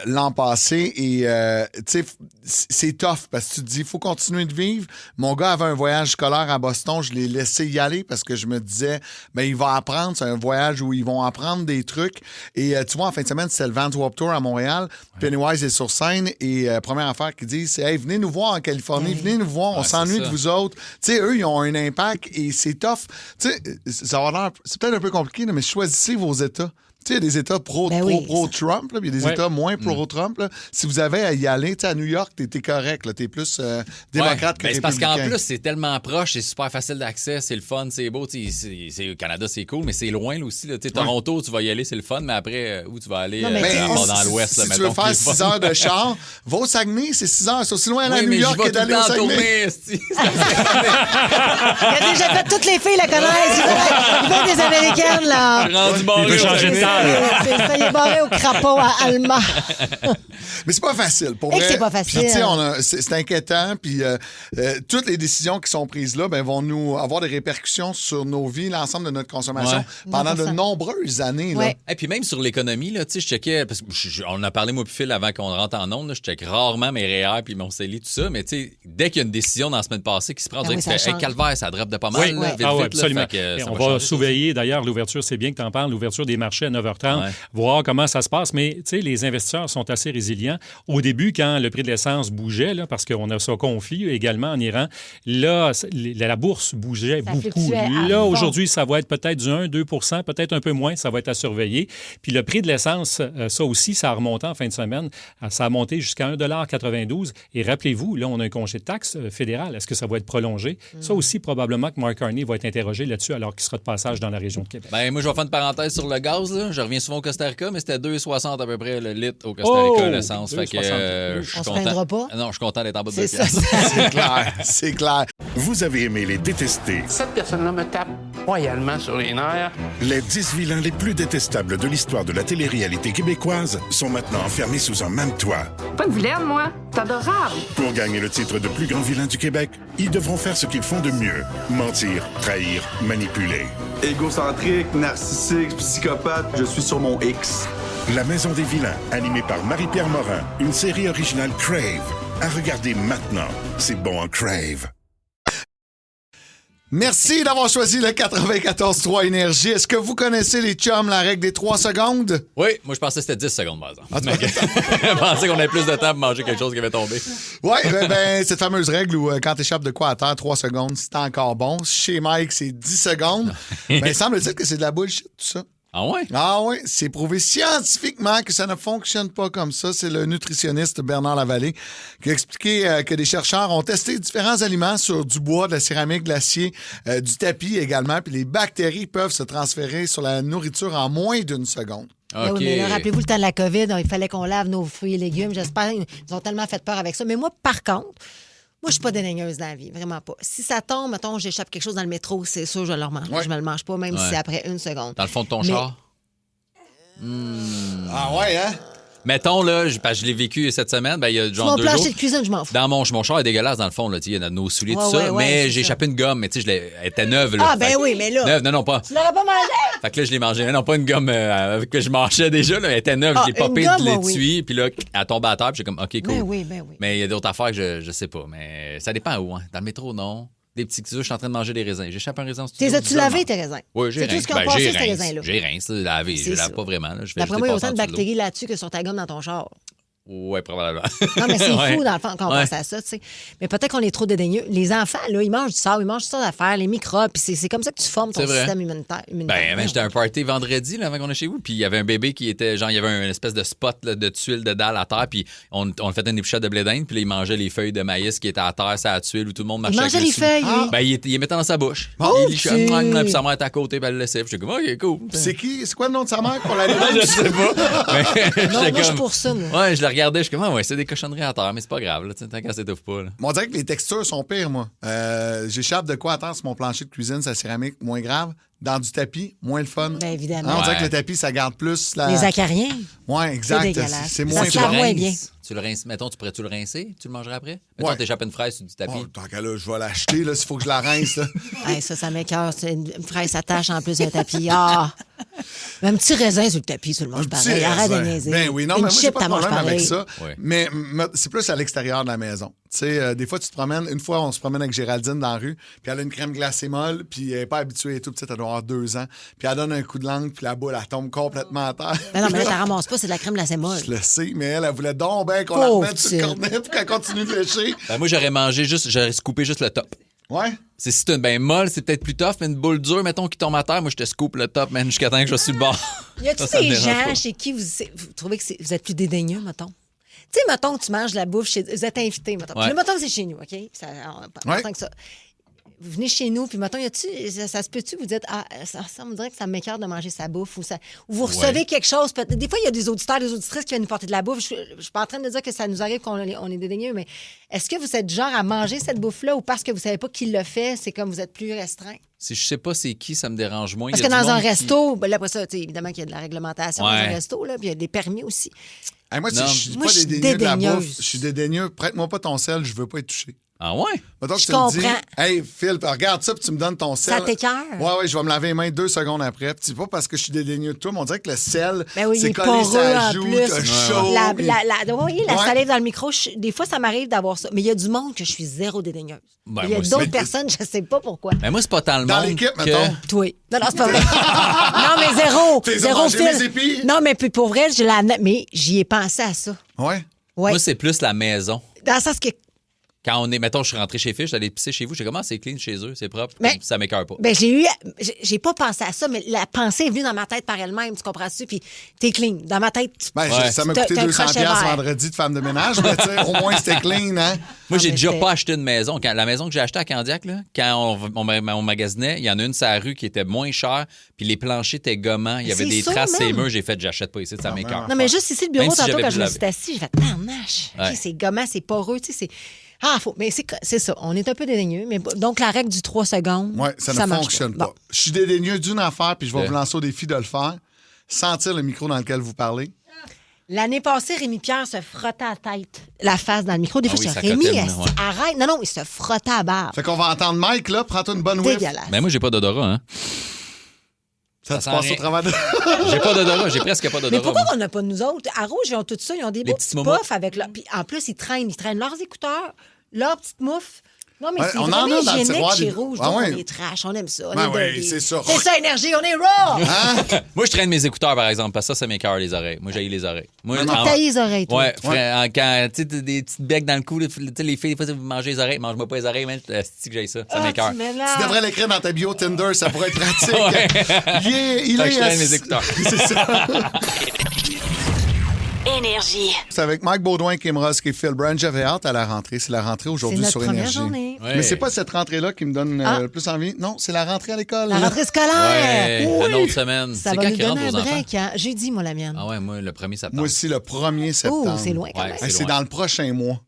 l'an passé. Et tu sais, c'est tough parce que tu te dis, il faut continuer de vivre. Mon gars avait un voyage scolaire à Boston. Je l'ai laissé y aller parce que je me disais, ben il va apprendre. C'est un voyage où ils vont apprendre des trucs. Et tu vois, en fin de semaine, c'était le Vans Warped Tour à Montréal. Pennywise est sur scène. Et première affaire qu'ils disent, c'est hey, venez nous voir en Californie. Venez nous voir. On s'ennuie de vous autres. Tu sais, eux, ils ont un impact et c'est tough. Tu sais, c'est peut-être un peu compliqué, mais choisissez vos États. Tu sais, il y a des États pro-Trump, puis il y a des États moins pro-Trump. Si vous avez à y aller, tu sais, à New York, t'es correct. T'es plus démocrate que républicain. C'est parce qu'en plus, c'est tellement proche, c'est super facile d'accès, c'est le fun, c'est beau. Au Canada, c'est cool, mais c'est loin là, aussi. Là. Toronto, tu vas y aller, c'est le fun, mais après, où tu vas aller? Dans l'Ouest. Si tu veux faire 6 heures de char, va au Saguenay, c'est 6 heures. C'est aussi loin à New York que d'aller au Saguenay. Il a déjà fait toutes les filles la connaissent. Il veut des Américaines, là. Il veut changer de salle. Ça y est barré au crapaud à Alma. Mais c'est pas facile. Pour vrai, c'est pas facile. Puis, c'est inquiétant. Puis toutes les décisions qui sont prises là vont nous avoir des répercussions sur nos vies, l'ensemble de notre consommation pendant de nombreuses années. Là. Et puis même sur l'économie, là, je checkais, parce qu'on a parlé, moi puis Phil, avant qu'on rentre en ondes, je check rarement mes REER puis mon CELI, tout ça. Mais dès qu'il y a une décision dans la semaine passée qui se prend, on dirait que c'est calvaire, ça drop de pas mal. Vite, absolument. Là, on va surveiller, d'ailleurs, l'ouverture, c'est bien que tu en parles, l'ouverture des marchés à 9h30, voir comment ça se passe. Mais les investisseurs sont assez résilients. Au début, quand le prix de l'essence bougeait, là, parce qu'on a ça conflit également en Iran, là, la bourse bougeait beaucoup. Là, aujourd'hui, ça va être peut-être du 1-2 peut-être un peu moins, ça va être à surveiller. Puis le prix de l'essence, ça aussi, ça a remonté en fin de semaine. Ça a monté jusqu'à 1,92 $. Et rappelez-vous, là, on a un congé de taxe fédéral. Est-ce que ça va être prolongé? Ça aussi, probablement que Mark Carney va être interrogé là-dessus alors qu'il sera de passage dans la région de Québec. Moi, je vais faire une parenthèse sur le gaz. Là. Je reviens souvent au Costa Rica, mais c'était 2,60 à peu près le litre au Costa Rica, l'essence. Fait que je suis on content. se plaindra pas. Non, je suis content d'être en bas de 2 C'est ça. C'est clair, c'est clair. Vous avez aimé les détester. Cette personne-là me tape royalement sur les nerfs. Les 10 vilains les plus détestables de l'histoire de la télé-réalité québécoise sont maintenant enfermés sous un même toit. Pas une vilaine, moi. T'es adorable. Pour gagner le titre de plus grand vilain du Québec, ils devront faire ce qu'ils font de mieux. Mentir, trahir, manipuler. Égocentrique, narcissique, psychopathe, je suis sur mon X. La Maison des vilains, animée par Marie-Pierre Morin, une série originale Crave. À regarder maintenant, c'est bon en Crave. Merci d'avoir choisi le 94.3 Énergie. Est-ce que vous connaissez les chums, la règle des 3 secondes? Oui, moi je pensais que c'était 10 secondes, par exemple. Je pensais qu'on avait plus de temps pour manger quelque chose qui avait tombé. Oui, cette fameuse règle où quand t'échappes de quoi à terre, 3 secondes, c'est encore bon. Chez Mike, c'est 10 secondes. Il semble-t-il que c'est de la bullshit, tout ça. Ah ouais? Ah oui, c'est prouvé scientifiquement que ça ne fonctionne pas comme ça. C'est le nutritionniste Bernard Lavallée qui a expliqué que des chercheurs ont testé différents aliments sur du bois, de la céramique, de l'acier, du tapis également, puis les bactéries peuvent se transférer sur la nourriture en moins d'1 seconde. Okay. Oui, mais là, rappelez-vous le temps de la COVID, il fallait qu'on lave nos fruits et légumes. J'espère qu'ils ont tellement fait peur avec ça. Mais moi, par contre, moi, je suis pas dédaigneuse dans la vie, vraiment pas. Si ça tombe, mettons, j'échappe quelque chose dans le métro, c'est sûr, je le remange. Je me le mange pas, même si c'est après 1 seconde. Dans le fond de ton char? Ah ouais, hein? Mettons, là, parce que je l'ai vécu cette semaine, ben, il y a genre Mon 2 jours. plancher de cuisine, je m'en fous. Dans mon char est dégueulasse, dans le fond. Là, il y a nos souliers, Ouais, tout ça. ouais, mais c'est j'ai ça. échappé une gomme. Mais tu sais, elle était neuve. Là. Ah, ben Fait que- oui, mais là. Neuve, non, pas. Tu l'aurais pas mangé? Fait que là, je l'ai mangé. Non, pas une gomme que je mangeais déjà. Là. Elle était neuve. Ah, je l'ai popée une gomme, de oui. l'étui. Puis là, elle tombe à terre. Puis j'ai comme, OK, cool. Ben oui, ben oui. Mais il y a d'autres affaires que je sais pas. Mais ça dépend où. Hein. Dans le métro, non. Des petits je suis en train de manger des raisins. J'échappe un raisin en studio. T'es as-tu lavé tes raisins? Oui, j'ai C'est tout rince. ce qu'on passé, j'ai ces rince. raisins-là. J'ai rince, là, lavé. C'est Je lave ça. pas vraiment. Là. Je fais D'après juste moi, il y a les autant de passer en dessous bactéries là-dessus que sur ta gomme dans ton char. Oui, probablement. Non, mais c'est Ouais. fou, dans le fond, quand on Ouais. pense à ça, tu sais. Mais peut-être qu'on est trop dédaigneux. Les enfants, là, ils mangent du sable, ils mangent toutes sortes d'affaires, les microbes, puis c'est comme ça que tu formes ton C'est vrai. système immunitaire. Ben, j'étais à un party vendredi, là, avant qu'on est chez vous, puis il y avait un bébé qui était, genre, il y avait une espèce de spot là, de tuiles de dalle à terre, puis on fait une épluchette de blé d'Inde, puis là, il mangeait les feuilles de maïs qui étaient à terre, ça à tuile, où tout le monde marchait. Il avec mangeait le les sou- feuilles, lui. Ben, il les mettait dans sa bouche. Oh, il lichait, puis sa mère était à côté, puis elle le laissait. Puis j'étais comme, OK, cool. C'est quoi le nom de sa mère pour la Je sais pas. Mais, Non, moi, j'étais je suis comme- pour ça, moi. Ouais, je le regardais, je suis comme, ouais, c'est des cochonneries à terre, mais c'est pas grave, là, tu sais, tant qu'elle s'étouffe pas, là. On dirait que les textures sont pires, moi. J'échappe de quoi à terre sur mon plancher de cuisine, sa céramique, moins grave. Dans du tapis, moins le fun. Ben, évidemment. On dirait Ouais. que le tapis, ça garde plus la... Les acariens. Ouais, exact. C'est dégueulasse. C'est Ça moins se fun. lave moins bien. Tu le rinces, mettons, tu pourrais-tu le rincer? Tu le mangerais après? Mettons, Ouais. t'échappes une fraise sur du tapis. Oh, tant qu'à là, je vais l'acheter, là, s'il faut que je la rince, là. Hey, ça m'écoeure. C'est une fraise s'attache en plus d'un tapis. Ah! Mais un petit raisin sur le tapis, tout le monde Petit pareil. Arrête de raisin. niaiser. Ben oui, non, Une mais moi, j'ai chip, pas de t'en manges problème avec pareil. ça. Ouais. Mais c'est plus à l'extérieur de la maison. Tu sais, des fois, tu te promènes. Une fois, on se promène avec Géraldine dans la rue, puis elle a une crème glacée molle, puis elle n'est pas habituée et tout petite, elle doit avoir 2 ans. Puis elle donne un coup de langue, puis la boule, elle tombe complètement à terre. Ben non, mais là, t'en ramasses pas, c'est de la crème glacée molle. Je le sais, mais elle voulait donc bien qu'on Pauvre la remette sur le petite. cornet, puis qu'elle continue de lécher. Ben, moi, j'aurais scoopé juste le top. Ouais. C'est si t'as une ben molle, c'est peut-être plus tough, mais une boule dure, mettons, qui tombe à terre, moi, je te scoop le top, man, jusqu'à temps que je suis sur le bord. Y a-tu Ça me des dérange gens pas. chez qui vous trouvez que vous êtes plus dédaigneux, mettons? Tu sais, mettons que tu manges de la bouffe, vous êtes invité, mettons. Ouais. Puis là, mettons que c'est chez nous, OK? Pas Ouais. tant que ça. Vous venez chez nous, puis mettons, ça se peut-tu vous dites, ah, ça me dirait que ça m'écarte de manger sa bouffe, ou vous recevez Ouais. quelque chose. Des fois, il y a des auditeurs, des auditrices qui viennent nous porter de la bouffe. Je suis pas en train de dire que ça nous arrive qu'on est dédaigneux, mais est-ce que vous êtes du genre à manger cette bouffe-là, ou parce que vous savez pas qui le fait, c'est comme vous êtes plus restreint? Si je sais pas c'est qui, ça me dérange moins. Parce Il y que a du dans un monde qui- resto, ben là, après ça, tu sais, évidemment qu'il y a de la réglementation dans Ouais. un resto, là, puis il y a des permis aussi. Hey, moi, Non. je suis Moi, pas je suis dédaigneux de la dédaigneuse. bouffe. Je suis dédaigneux. Prête-moi pas ton sel, je veux pas être touché. Ah ouais? Mettons que Je tu me dis, comprends. hey, Phil, regarde ça, puis tu me donnes ton sel. Ça t'écoeure? Ouais, je vais me laver les mains 2 secondes après. Puis c'est pas parce que je suis dédaigneux de toi, mais on dirait que le sel, Ben oui, il c'est est collé poreux sa en joue, plus. t'as chaud. Oui, la Ouais. salive dans le micro, des fois, ça m'arrive d'avoir ça. Mais il y a du monde que je suis zéro dédaigneuse. Ben, il y a moi aussi. d'autres Mais- personnes, je sais pas pourquoi. Ben moi, c'est pas tant le Dans monde l'équipe, que... mettons. Toi. Non, c'est pas vrai. Non, mais zéro. T'es Zéro mangé fil. mes épis? Non, mais puis pour vrai, mais j'y ai pensé à ça. Ouais. Ouais. Moi, c'est plus la maison. Dans le sens que Quand on est, mettons, je suis rentré chez Fish, j'allais pisser chez vous, j'ai comment c'est clean chez eux, c'est propre, Mais- ça m'écoeure pas. ben j'ai pas pensé à ça, mais la pensée est venue dans ma tête par elle-même, tu comprends-tu? Puis t'es clean. Dans ma tête, Ben, Ouais. ça m'a T'as- coûté t'as un 200$ crochet vert. vendredi de femme de ménage, mais tu sais, au moins c'était clean, hein? Moi, j'ai mais déjà c'est- pas acheté une maison. La maison que j'ai achetée à Candiac, là, quand on magasinait, il y en a une sur la rue qui était moins chère, puis les planchers étaient gommants, il y avait C'est des ça, traces sur les même. murs, j'ai fait, j'achète pas ici, ça m'écoeure. non, mais juste ici, le bureau, Même si tantôt, j'avais quand dû je me laver. suis assise, j'ai fait tarnache. Ouais. OK, c'est gommant, c'est poreux, tu sais, c'est. Ah, faut. Mais c'est ça. On est un peu dédaigneux. Mais donc, la règle du 3 secondes. Ouais, ça ne marche fonctionne Bon. pas. Je suis dédaigneux d'une affaire, puis je vais Ouais. vous lancer au défi de le faire. Sentir le micro dans lequel vous parlez. L'année passée, Rémi Pierre se frottait à la tête, la face dans le micro. Des fois, oui, je ça dis, Rémi, cotait, est-ce- ouais. arrête. Non, il se frottait à la barbe. Fait qu'on va entendre Mike, là. Prends-toi une bonne whiff. Dégueulasse. Ben moi, j'ai pas d'odorat, hein. Ça te sent passe rien. au travers de... J'ai pas d'odorat, j'ai presque pas Mais d'odorat. pourquoi moi. on n'a pas de nous autres? À Rouge, ils ont tout ça. Ils ont des beaux petits petits momos. puffs avec leur. Puis en plus, ils traînent leurs écouteurs, leurs petites moufles. Non, mais Ouais, c'est on en vraiment a dans le hygiénique tiroir chez des- Rouge. Ah Donc, ouais. on est trash, on aime ça. On Ben est oui, dirty. c'est ça. C'est ça, énergie, on est raw! Hein? Moi, je traîne mes écouteurs, par exemple, parce que ça m'écoeure les oreilles. Moi, j'haïs les oreilles. Moi, On taille les oreilles, toi. Ouais, quand tu sais, t'as des petites becs dans le cou, là, tu sais, les filles, des fois, vous mangez les oreilles, mange-moi pas les oreilles, man, c'est que j'aille ça. Ça m'écoeure. tu mélanges. Tu devrais l'écrire dans ta bio Tinder, ça pourrait être pratique. Ouais. Il Fait que est je traîne mes écouteurs. C'est ça. Énergie. C'est avec Mike Baudouin, Kim Ross et Phil Brand. J'avais hâte à la rentrée. C'est la rentrée aujourd'hui C'est notre sur première Énergie. journée. Ouais. Mais c'est pas cette rentrée-là qui me donne le plus envie. Non, c'est la rentrée à l'école. La rentrée scolaire! Ouais, Oui. une autre semaine. Ça C'est va quand nous qu'ils rentrent donner un vos enfants? break. Hein? Jeudi, moi, la mienne. Ah ouais, moi, le 1er septembre. Moi aussi, le 1er septembre. Oh, c'est loin quand Ouais, même. Hey, c'est loin. dans le prochain mois.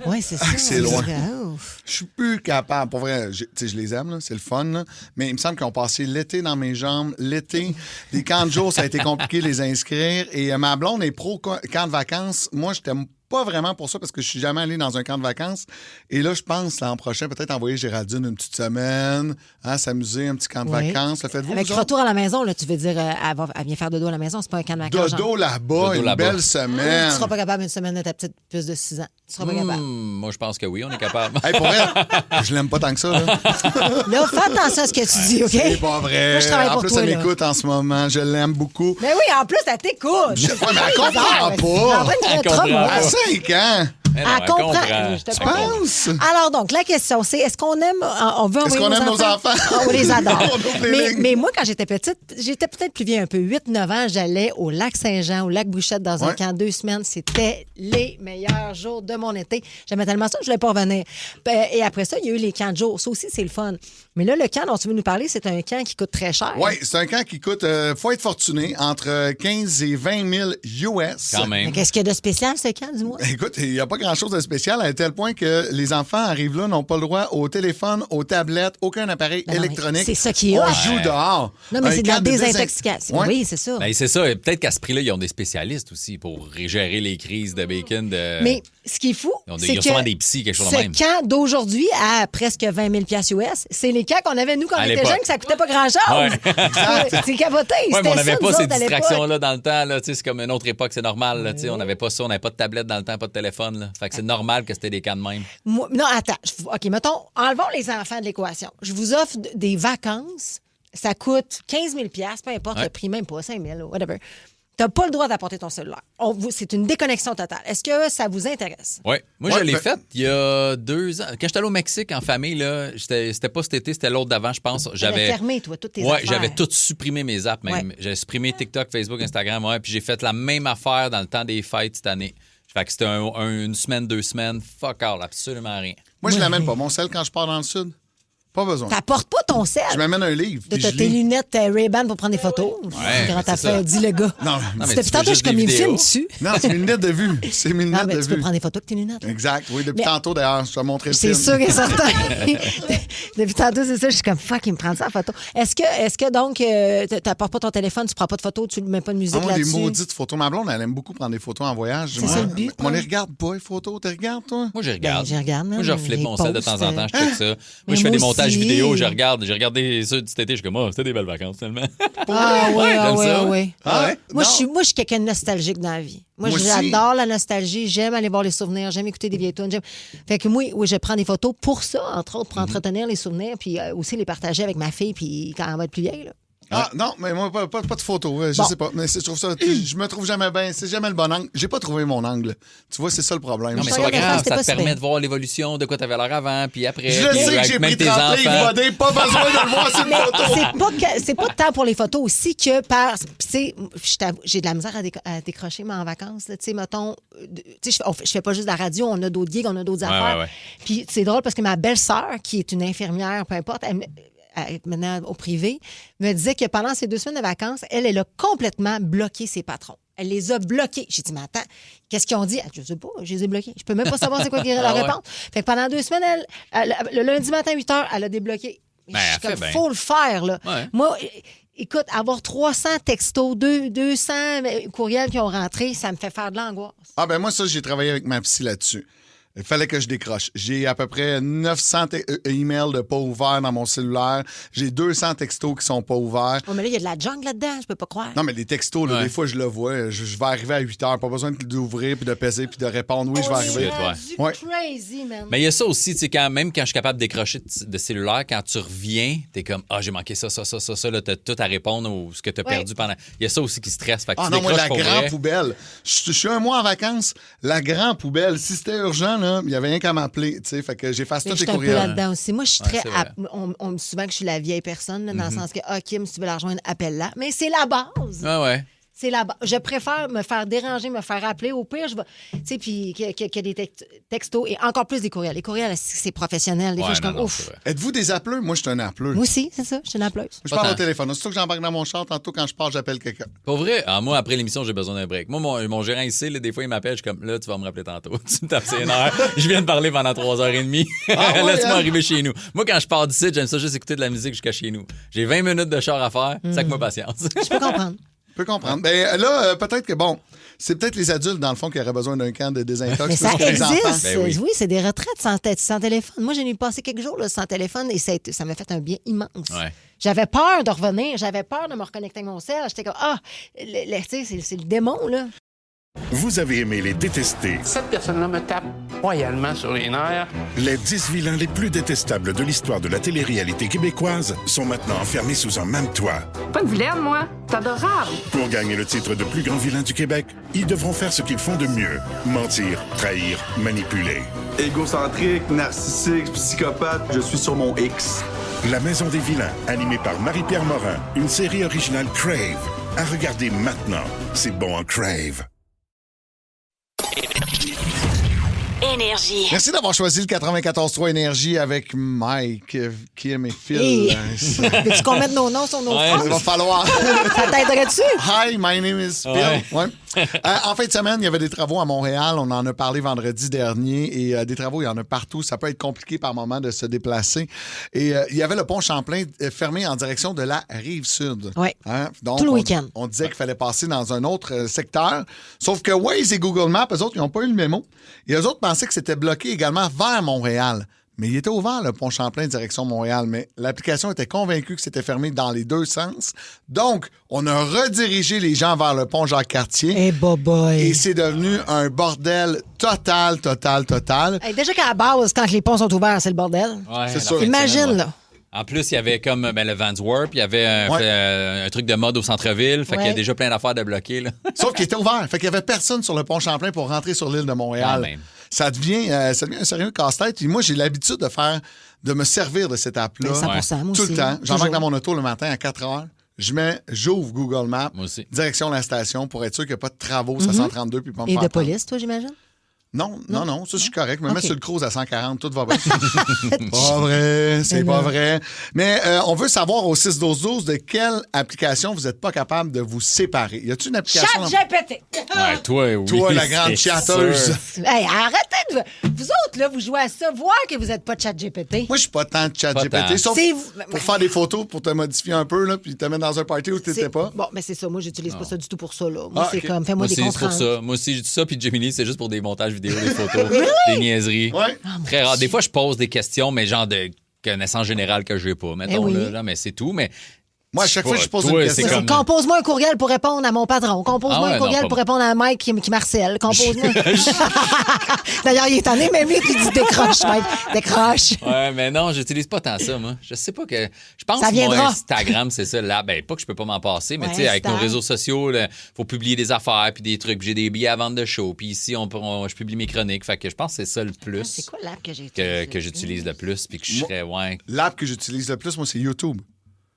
Oui, c'est ça. c'est loin. Oh. Je suis plus capable. Pour vrai, je les aime, là, c'est le fun. Là, mais il me semble qu'ils ont passé l'été dans mes jambes. L'été, des camps de jour, ça a été compliqué de les inscrire. Et ma blonde est pro camp de vacances. Moi, je t'aime pas vraiment pour ça parce que je suis jamais allé dans un camp de vacances. Et là, je pense l'an prochain, peut-être envoyer Géraldine une petite semaine, s'amuser, un petit camp de vacances. Le faites-vous, avec retour à la maison, là, tu veux dire, elle vient faire dodo à la maison, c'est pas un camp de vacances. Dodo là-bas, une belle semaine. Tu seras pas capable une semaine de ta petite puce de 6 ans. Tu seras pas capable. Moi, je pense que oui, on est capable. Hey, pour elle, je l'aime pas tant que ça. Là, fais attention à ce que tu dis, OK? C'est pas vrai. Moi, je travaille en pour plus, toi, elle là. m'écoute en ce moment. Je l'aime beaucoup. Mais oui, en plus, elle t'écoute. Ouais, mais elle comprend pas. Elle comprend À 5 ans. Elle comprend. Tu penses? Alors donc, la question, c'est est-ce qu'on aime, on veut Est-ce envoyer qu'on aime nos enfants? On les adore. On ouvre les lignes. mais moi, quand j'étais petite, j'étais peut-être plus vieille un peu, 8-9 ans, j'allais au lac Saint-Jean, au lac Bouchette, dans un camp 2 semaines. C'était les meilleurs jours de mon été. J'aimais tellement ça que je ne voulais pas revenir. Et après ça, il y a eu les camps de jour. Ça aussi, c'est le fun. Mais là, le camp dont tu veux nous parler, c'est un camp qui coûte très cher. Oui, c'est un camp qui coûte, faut être fortuné, entre 15 et 20 000 US. Quand même. Mais qu'est-ce qu'il y a de spécial, ce camp, dis-moi? Écoute, il n'y a pas grand-chose de spécial à tel point que les enfants arrivent là, n'ont pas le droit au téléphone, aux tablettes, aucun appareil électronique. C'est ça qui est On hot. joue dehors. Non, mais Un c'est de la camp de désintoxication. Ouais. Oui, c'est ça. Ben, c'est ça. Et peut-être qu'à ce prix-là, ils ont des spécialistes aussi pour gérer les crises de bacon. Mais ce qui est fou, c'est Ils ont souvent que des psys, quelque chose de ce même. camp d'aujourd'hui à presque 20 000 US, c'est les camps qu'on avait, nous, quand on À était l'époque. jeunes, que ça coûtait pas grand-chose. Ouais. C'est capoté. Oui, mais C'était on n'avait ça, pas nous ces autres, à l'époque. distractions-là dans le temps. Là, c'est comme une autre époque, c'est normal. Là, on n'avait pas ça, on n'avait pas de tablette dans le temps, pas de téléphone. Là. Fait que c'est normal que c'était des camps de même. Non, attends. OK, mettons, enlevons les enfants de l'équation. Je vous offre des vacances. Ça coûte 15 000 peu importe le prix, même pas 5 000 whatever. Tu n'as pas le droit d'apporter ton cellulaire. C'est une déconnexion totale. Est-ce que ça vous intéresse? Oui. Moi, je l'ai faite il y a 2 ans. Quand j'étais allé au Mexique en famille, là, c'était pas cet été, c'était l'autre d'avant, je pense. J'avais fermé, toi, toutes tes Ouais, affaires. j'avais tout supprimé mes apps même. Ouais. J'avais supprimé TikTok, Facebook, Instagram. Ouais, puis j'ai fait la même affaire dans le temps des fêtes cette année. Fait que c'était une semaine, 2 semaines. Fuck all, absolument rien. Moi, je l'amène pas. Mon sel, quand je pars dans le sud, pas besoin. T'apportes pas ton sel. Je m'amène un livre. T'as puis je tes lis. lunettes Ray-Ban pour prendre des photos. Ouais, Grand c'est affaire, ça. dit le gars. Non, mais C'était tu tantôt, fais je juste comme des il me vidéos. filme dessus. Non, c'est mes lunettes de vue. C'est mes lunettes Non, mais de tu peux vue. prendre des photos avec tes lunettes. Exact. Oui, depuis Mais- tantôt, d'ailleurs, je t'ai montré le C'est film. sûr et certain. Depuis tantôt, c'est ça. Je suis comme, fuck, il me prend ça en photo. Est-ce que donc, tu n'apportes pas ton téléphone, tu prends pas de photos, tu ne mets pas de musique Ah, moi, des là-dessus? maudites photos. Ma blonde, elle aime beaucoup prendre des photos en voyage. C'est ça le but, On hein? les regarde pas, les photos. Tu regardes, toi? Moi, je regarde. j'y regarde, Moi, là, je reflète les mon sel de posts, temps en temps, je check ça. Mais Moi, je fais moi des montages aussi. vidéo, je regarde. J'ai regardé ça cet été, je suis comme, c'était des belles vacances, tellement. Ah oui, J'aime ça. oui. Ah ouais? Moi, Non. je suis quelqu'un de nostalgique dans la vie. Moi, Moi aussi. j'adore la nostalgie. J'aime aller voir les souvenirs. J'aime écouter des vieilles tunes. Fait que moi, oui, je prends des photos pour ça, entre autres, pour entretenir les souvenirs, puis aussi les partager avec ma fille, puis quand elle va être plus vieille. Là. Ah, non, mais moi, pas de photos. Je Bon. sais pas. Mais je trouve ça. Je me trouve jamais bien. C'est jamais le bon angle. J'ai pas trouvé mon angle. Tu vois, c'est ça le problème. Non, mais Je c'est pas regarde grave, c'était ça pas te si permet bien. de voir l'évolution de quoi t'avais l'air avant, puis après. Je puis sais que avec j'ai même pris 30 livres, Vodé, pas besoin de le voir sur une Mais photo. c'est pas tant pour les photos aussi que par. Puis, tu sais, j'ai de la misère à décrocher, mais en vacances, là, tu sais, mettons. Tu sais, je fais pas juste de la radio, on a d'autres gigs, on a d'autres affaires. ouais. Puis, c'est drôle parce que ma belle-sœur, qui est une infirmière, peu importe, maintenant au privé, me disait que pendant ces 2 semaines de vacances, elle a complètement bloqué ses patrons. Elle les a bloqués. J'ai dit, mais attends, qu'est-ce qu'ils ont dit? Je sais pas, je les ai bloqués. Je peux même pas savoir c'est quoi qui est la Ah ouais. réponse. Fait que pendant 2 semaines, le lundi matin, 8 h, elle a débloqué. Ben, Je suis elle fait comme, bien. faut le faire, là. Ouais. Moi, écoute, avoir 300 textos, 200 courriels qui ont rentré, ça me fait faire de l'angoisse. Ah, ben moi, ça, j'ai travaillé avec ma psy là-dessus. Il fallait que je décroche. J'ai à peu près 900 emails de pas ouverts dans mon cellulaire. J'ai 200 textos qui sont pas ouverts. Oh, mais là, il y a de la junk là-dedans, je peux pas croire. Non, mais les textos, là, Ouais. des fois, je le vois. Je vais arriver à 8 heures. Pas besoin d'ouvrir, puis de peser, puis de répondre. Oui, je vais arriver. C'est Ouais. crazy, man. Mais il y a ça aussi, tu sais, même quand je suis capable de décrocher de cellulaire, quand tu reviens, t'es comme, j'ai manqué ça, là, t'as tout à répondre ou ce que t'as Ouais. perdu pendant. Il y a ça aussi qui stresse. Fait que Ah tu non, moi, décroches la pour grande vrai. poubelle. Je suis un mois en vacances. La grande poubelle. Si c'était urgent, là, il y avait rien qu'à m'appeler. Tu sais, fait que j'efface Mais tous je les suis un peu courriels. là-dedans aussi. Moi, je suis Ouais, très. c'est vrai. On me dit souvent que je suis la vieille personne, là, dans le sens que, Kim, si tu veux la rejoindre, appelle-la. Mais c'est la base. Ouais. C'est là-bas. Je préfère me faire déranger, me faire appeler. Au pire, je vais. Tu sais, puis qu'il y a des textos et encore plus des courriels. Les courriels, c'est professionnel. Des fois, je suis comme ouf. Êtes-vous des appeleux? Moi, je suis un appeleux. Moi aussi, c'est ça. Je suis une appeleuse. Je parle au téléphone. Aussitôt que j'embarque dans mon char, tantôt, quand je pars, j'appelle quelqu'un. Pour vrai, moi, après l'émission, j'ai besoin d'un break. Moi, mon gérant ici, là, des fois, il m'appelle, je suis comme, là, tu vas me rappeler tantôt. Tu me tapes ses nerfs. Je viens de parler pendant 3h30. Laisse-moi arriver chez nous. Moi, quand je pars d'ici, j'aime ça juste écouter de la musique jusqu'à chez nous. J'ai 20 minutes de char à faire. Sac-moi patience. Je peux comprendre. Je peux comprendre. Ben, là, peut-être que, bon, c'est peut-être les adultes, dans le fond, qui auraient besoin d'un camp de désintox. Mais ça existe. Ben oui, c'est des retraites sans téléphone. Moi, j'ai passé quelques jours là, sans téléphone et ça m'a fait un bien immense. Ouais. J'avais peur de revenir. J'avais peur de me reconnecter avec mon cell. J'étais comme, tu sais, c'est le démon, là. Vous avez aimé les détester. Cette personne-là me tape royalement sur les nerfs. Les 10 vilains les plus détestables de l'histoire de la télé-réalité québécoise sont maintenant enfermés sous un même toit. Pas une vilaine, moi. T'es adorable. Pour gagner le titre de plus grand vilain du Québec, ils devront faire ce qu'ils font de mieux. Mentir, trahir, manipuler. Égocentrique, narcissique, psychopathe, je suis sur mon X. La Maison des vilains, animée par Marie-Pierre Morin, une série originale Crave. À regarder maintenant. C'est bon en Crave. Énergie. Merci d'avoir choisi le 94.3 Énergie avec Mike, Kim et Phil. Hey. Veux-tu qu'on mette nos noms sur nos phrases? Il va falloir. Ça t'aiderait dessus? Hi, my name is Phil. Ouais. En fin de semaine, il y avait des travaux à Montréal. On en a parlé vendredi dernier. Et des travaux, il y en a partout. Ça peut être compliqué par moment de se déplacer. Et il y avait le pont Champlain fermé en direction de la Rive-Sud. Oui. Donc, tout le week-end. On disait qu'il fallait passer dans un autre secteur. Sauf que Waze et Google Maps, eux autres, ils n'ont pas eu le mémo. Et eux autres pensaient que c'était bloqué également vers Montréal. Mais il était ouvert, le pont Champlain, direction Montréal. Mais l'application était convaincue que c'était fermé dans les deux sens. Donc, on a redirigé les gens vers le pont Jacques-Cartier. Et c'est devenu un bordel total. Hey, déjà qu'à la base, quand les ponts sont ouverts, c'est le bordel. Ouais, c'est sûr. Imagine, là. En plus, il y avait comme le Vans Warp, il y avait un truc de mode au centre-ville, fait qu'il y a déjà plein d'affaires de bloquer. Là. Sauf qu'il était ouvert, fait qu'il n'y avait personne sur le pont Champlain pour rentrer sur l'île de Montréal. Ça devient un sérieux casse-tête. Et moi, j'ai l'habitude de me servir de cette app-là 100%, tout le temps. J'embarque dans mon auto le matin à 4 heures. J'ouvre Google Maps, direction la station pour être sûr qu'il n'y a pas de travaux, ça 132 puis pas me Et faire de prendre. police, toi, j'imagine? Non, ça, je suis correct. Je me mets sur le cruise à 140, tout va bien. Pas vrai, c'est pas vrai. Mais on veut savoir au 6-12-12 de quelle application vous n'êtes pas capable de vous séparer. Y a-t-il une application? ChatGPT! Ouais, toi, oui. Toi, la grande chatteuse. Hey, arrêtez de... Vous autres, là, vous jouez à ça, voir que vous n'êtes pas de ChatGPT. Moi, je suis pas tant de ChatGPT, sauf pour faire des photos, pour te modifier un peu, là, puis te mettre dans un party où tu n'étais pas. Bon, mais c'est ça. Moi, j'utilise pas ça du tout pour ça, là. Moi, c'est comme, fais-moi des comptes comptes rendus. ça. Moi aussi, j'ai dit ça, puis Gemini, c'est juste pour des montages vidéo, des photos, des niaiseries. Ouais. Très rare. Des fois, je pose des questions, mais genre de connaissances générales que je n'ai pas, mettons, là, mais c'est tout, mais... Moi, à chaque fois que je pose une question... Comme... Compose-moi un courriel pour répondre à mon patron. Compose-moi un courriel pour répondre à Mike qui m'harcèle. Compose-moi... D'ailleurs, il est tanné, mais lui, il dit décroche, Mike. Décroche. Ouais, mais non, j'utilise pas tant ça, moi. Je sais pas que... Je pense ça que viendra. mon Instagram, c'est ça, là. Ben, pas que je peux pas m'en passer, mais tu sais, avec nos réseaux sociaux, il faut publier des affaires puis des trucs. J'ai des billets à vendre de show. Puis ici, je publie mes chroniques. Fait que je pense que c'est ça le plus. C'est quoi l'app que j'ai que j'utilise le plus puis que je serais, L'app que j'utilise le plus, moi, c'est YouTube.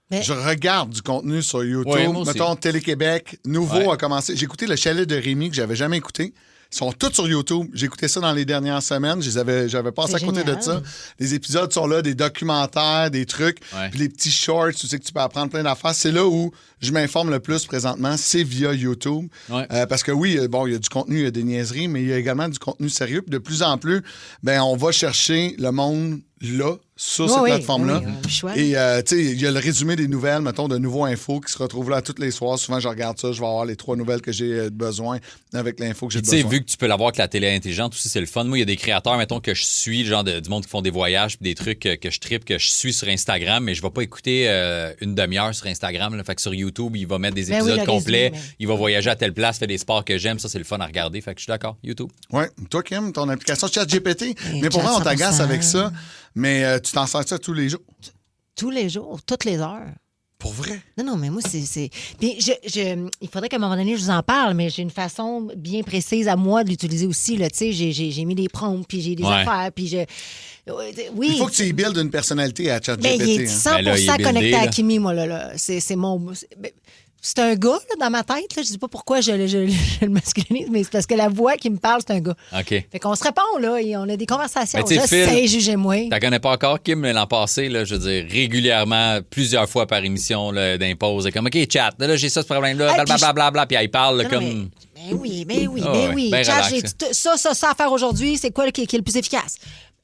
Mais... Je regarde du contenu sur YouTube. Ouais, mettons, Télé-Québec, nouveau a commencé. J'ai écouté le chalet de Rémi que j'avais jamais écouté. Ils sont tous sur YouTube. J'ai écouté ça dans les dernières semaines. J'avais passé à côté de ça. Les épisodes sont là, des documentaires, des trucs, puis les petits shorts, tu sais que tu peux apprendre plein d'affaires. C'est là où je m'informe le plus présentement, c'est via YouTube. Parce que oui, bon, il y a du contenu, il y a des niaiseries, mais il y a également du contenu sérieux. Puis de plus en plus, ben on va chercher le monde là, sur cette plateforme-là. Et, tu sais, il y a le résumé des nouvelles, mettons, de nouveaux infos qui se retrouvent là tous les soirs. Souvent, je regarde ça, je vais avoir les 3 nouvelles que j'ai besoin avec l'info que j'ai besoin. Tu sais, vu que tu peux l'avoir avec la télé intelligente aussi, c'est le fun. Moi, il y a des créateurs, mettons, que je suis, genre du monde qui font des voyages puis des trucs que je trippe, que je suis sur Instagram, mais je vais pas écouter une demi-heure sur Instagram. Là. Fait que sur YouTube, il va mettre des épisodes complets. Il va voyager à telle place, fait des sports que j'aime. Ça, c'est le fun à regarder. Fait que je suis d'accord. YouTube. Oui. Toi, Kim, ton application ChatGPT. Mais pour moi, on t'agace avec ça. Mais tu t'en sers ça tous les jours? Tous les jours, toutes les heures. Pour vrai? Non, mais moi, c'est... Puis il faudrait qu'à un moment donné, je vous en parle, mais j'ai une façon bien précise à moi de l'utiliser aussi. Tu sais, j'ai mis des prompts, puis j'ai des affaires, puis oui. Il faut que tu y buildes une personnalité à ChatGPT. Mais il est 100% connecté à Kimi, moi, là. C'est mon... c'est un gars là, dans ma tête. Là. Je dis pas pourquoi je le masculinise, mais c'est parce que la voix qui me parle, c'est un gars. OK. Fait qu'on se répond, là, et on a des conversations. Mais Je sais, jugez-moi. T'en connais pas encore, Kim, mais l'an passé, là, je veux dire, régulièrement, plusieurs fois par émission, là, d'impose. Comme, OK, chat, là, j'ai ça, ce problème-là, blablabla, puis elle parle là, comme... Ben oui. Ben Chat, relax. j'ai ça à faire aujourd'hui. C'est quoi qui est le plus efficace?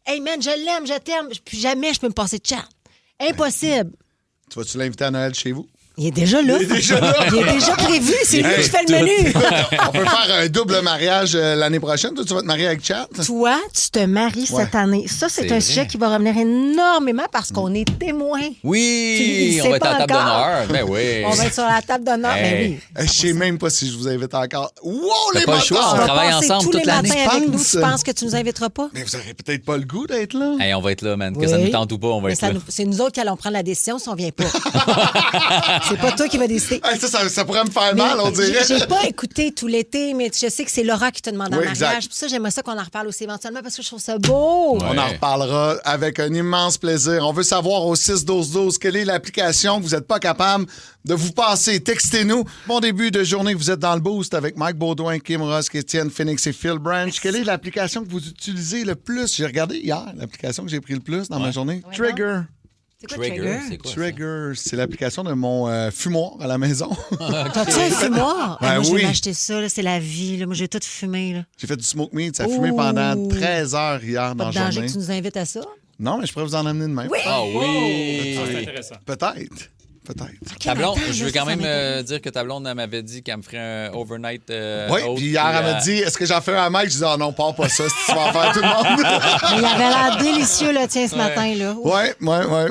Hey, man, je l'aime, je t'aime. Puis jamais je peux me passer de chat. Impossible. Tu vas-tu l'inviter à Noël chez vous? Il est déjà là. Il est déjà prévu. C'est lui qui fait le menu. On peut faire un double mariage l'année prochaine. Toi, tu vas te marier avec Chat? Toi, tu te maries cette année. Ça, c'est un sujet qui va revenir énormément parce qu'on est témoins. Oui, on va être à la table d'honneur. Ben oui. On va être sur la table d'honneur. Ben oui. Je sais même pas si je vous invite encore. Wow, T'as les pas le choix, on travaille ensemble toute l'année. Avec nous, tu penses que tu nous inviteras pas? Mais vous n'aurez peut-être pas le goût d'être là. Hey, on va être là, man. Que ça nous tente ou pas, on va être là. C'est nous autres qui allons prendre la décision si on vient pas. C'est pas toi qui vas décider. Hey, ça pourrait me faire mal, on dirait. J'ai pas écouté tout l'été, mais je sais que c'est Laura qui te demande en mariage. Exact. Puis ça, j'aimerais ça qu'on en reparle aussi éventuellement parce que je trouve ça beau. On en reparlera avec un immense plaisir. On veut savoir au 6-12-12 quelle est l'application que vous n'êtes pas capable de vous passer. Textez-nous. Bon début de journée, vous êtes dans le boost avec Mike Baudouin, Kim Ross, Étienne Phoenix et Phil Branch. Quelle est l'application que vous utilisez le plus? J'ai regardé hier l'application que j'ai pris le plus dans ma journée. Ouais, Trigger. C'est quoi Trigger? C'est quoi, Trigger, c'est l'application de mon fumoir à la maison. T'as-tu un fumoir? Ben moi, je vais oui. m'acheter ça. là, c'est la vie. Là. Moi, j'ai tout fumé. Là. J'ai fait du smoke meat. Ça a fumé pendant 13 heures hier dans Pas la de danger journée. que tu nous invites à ça? Non, mais je pourrais vous en amener demain. Oui! Ah oui! Ça, c'est intéressant. Peut-être. Ta blonde, attends, je veux là, quand ça même m'intéresse. dire que ta blonde elle m'avait dit qu'elle me ferait un overnight. Oui, oat, puis hier, elle m'a dit est-ce que j'en fais un Mike? Je dis non, parle pas ça, si tu vas en faire tout le monde. Mais il avait l'air délicieux, là, tiens, ce matin. Là. Oui,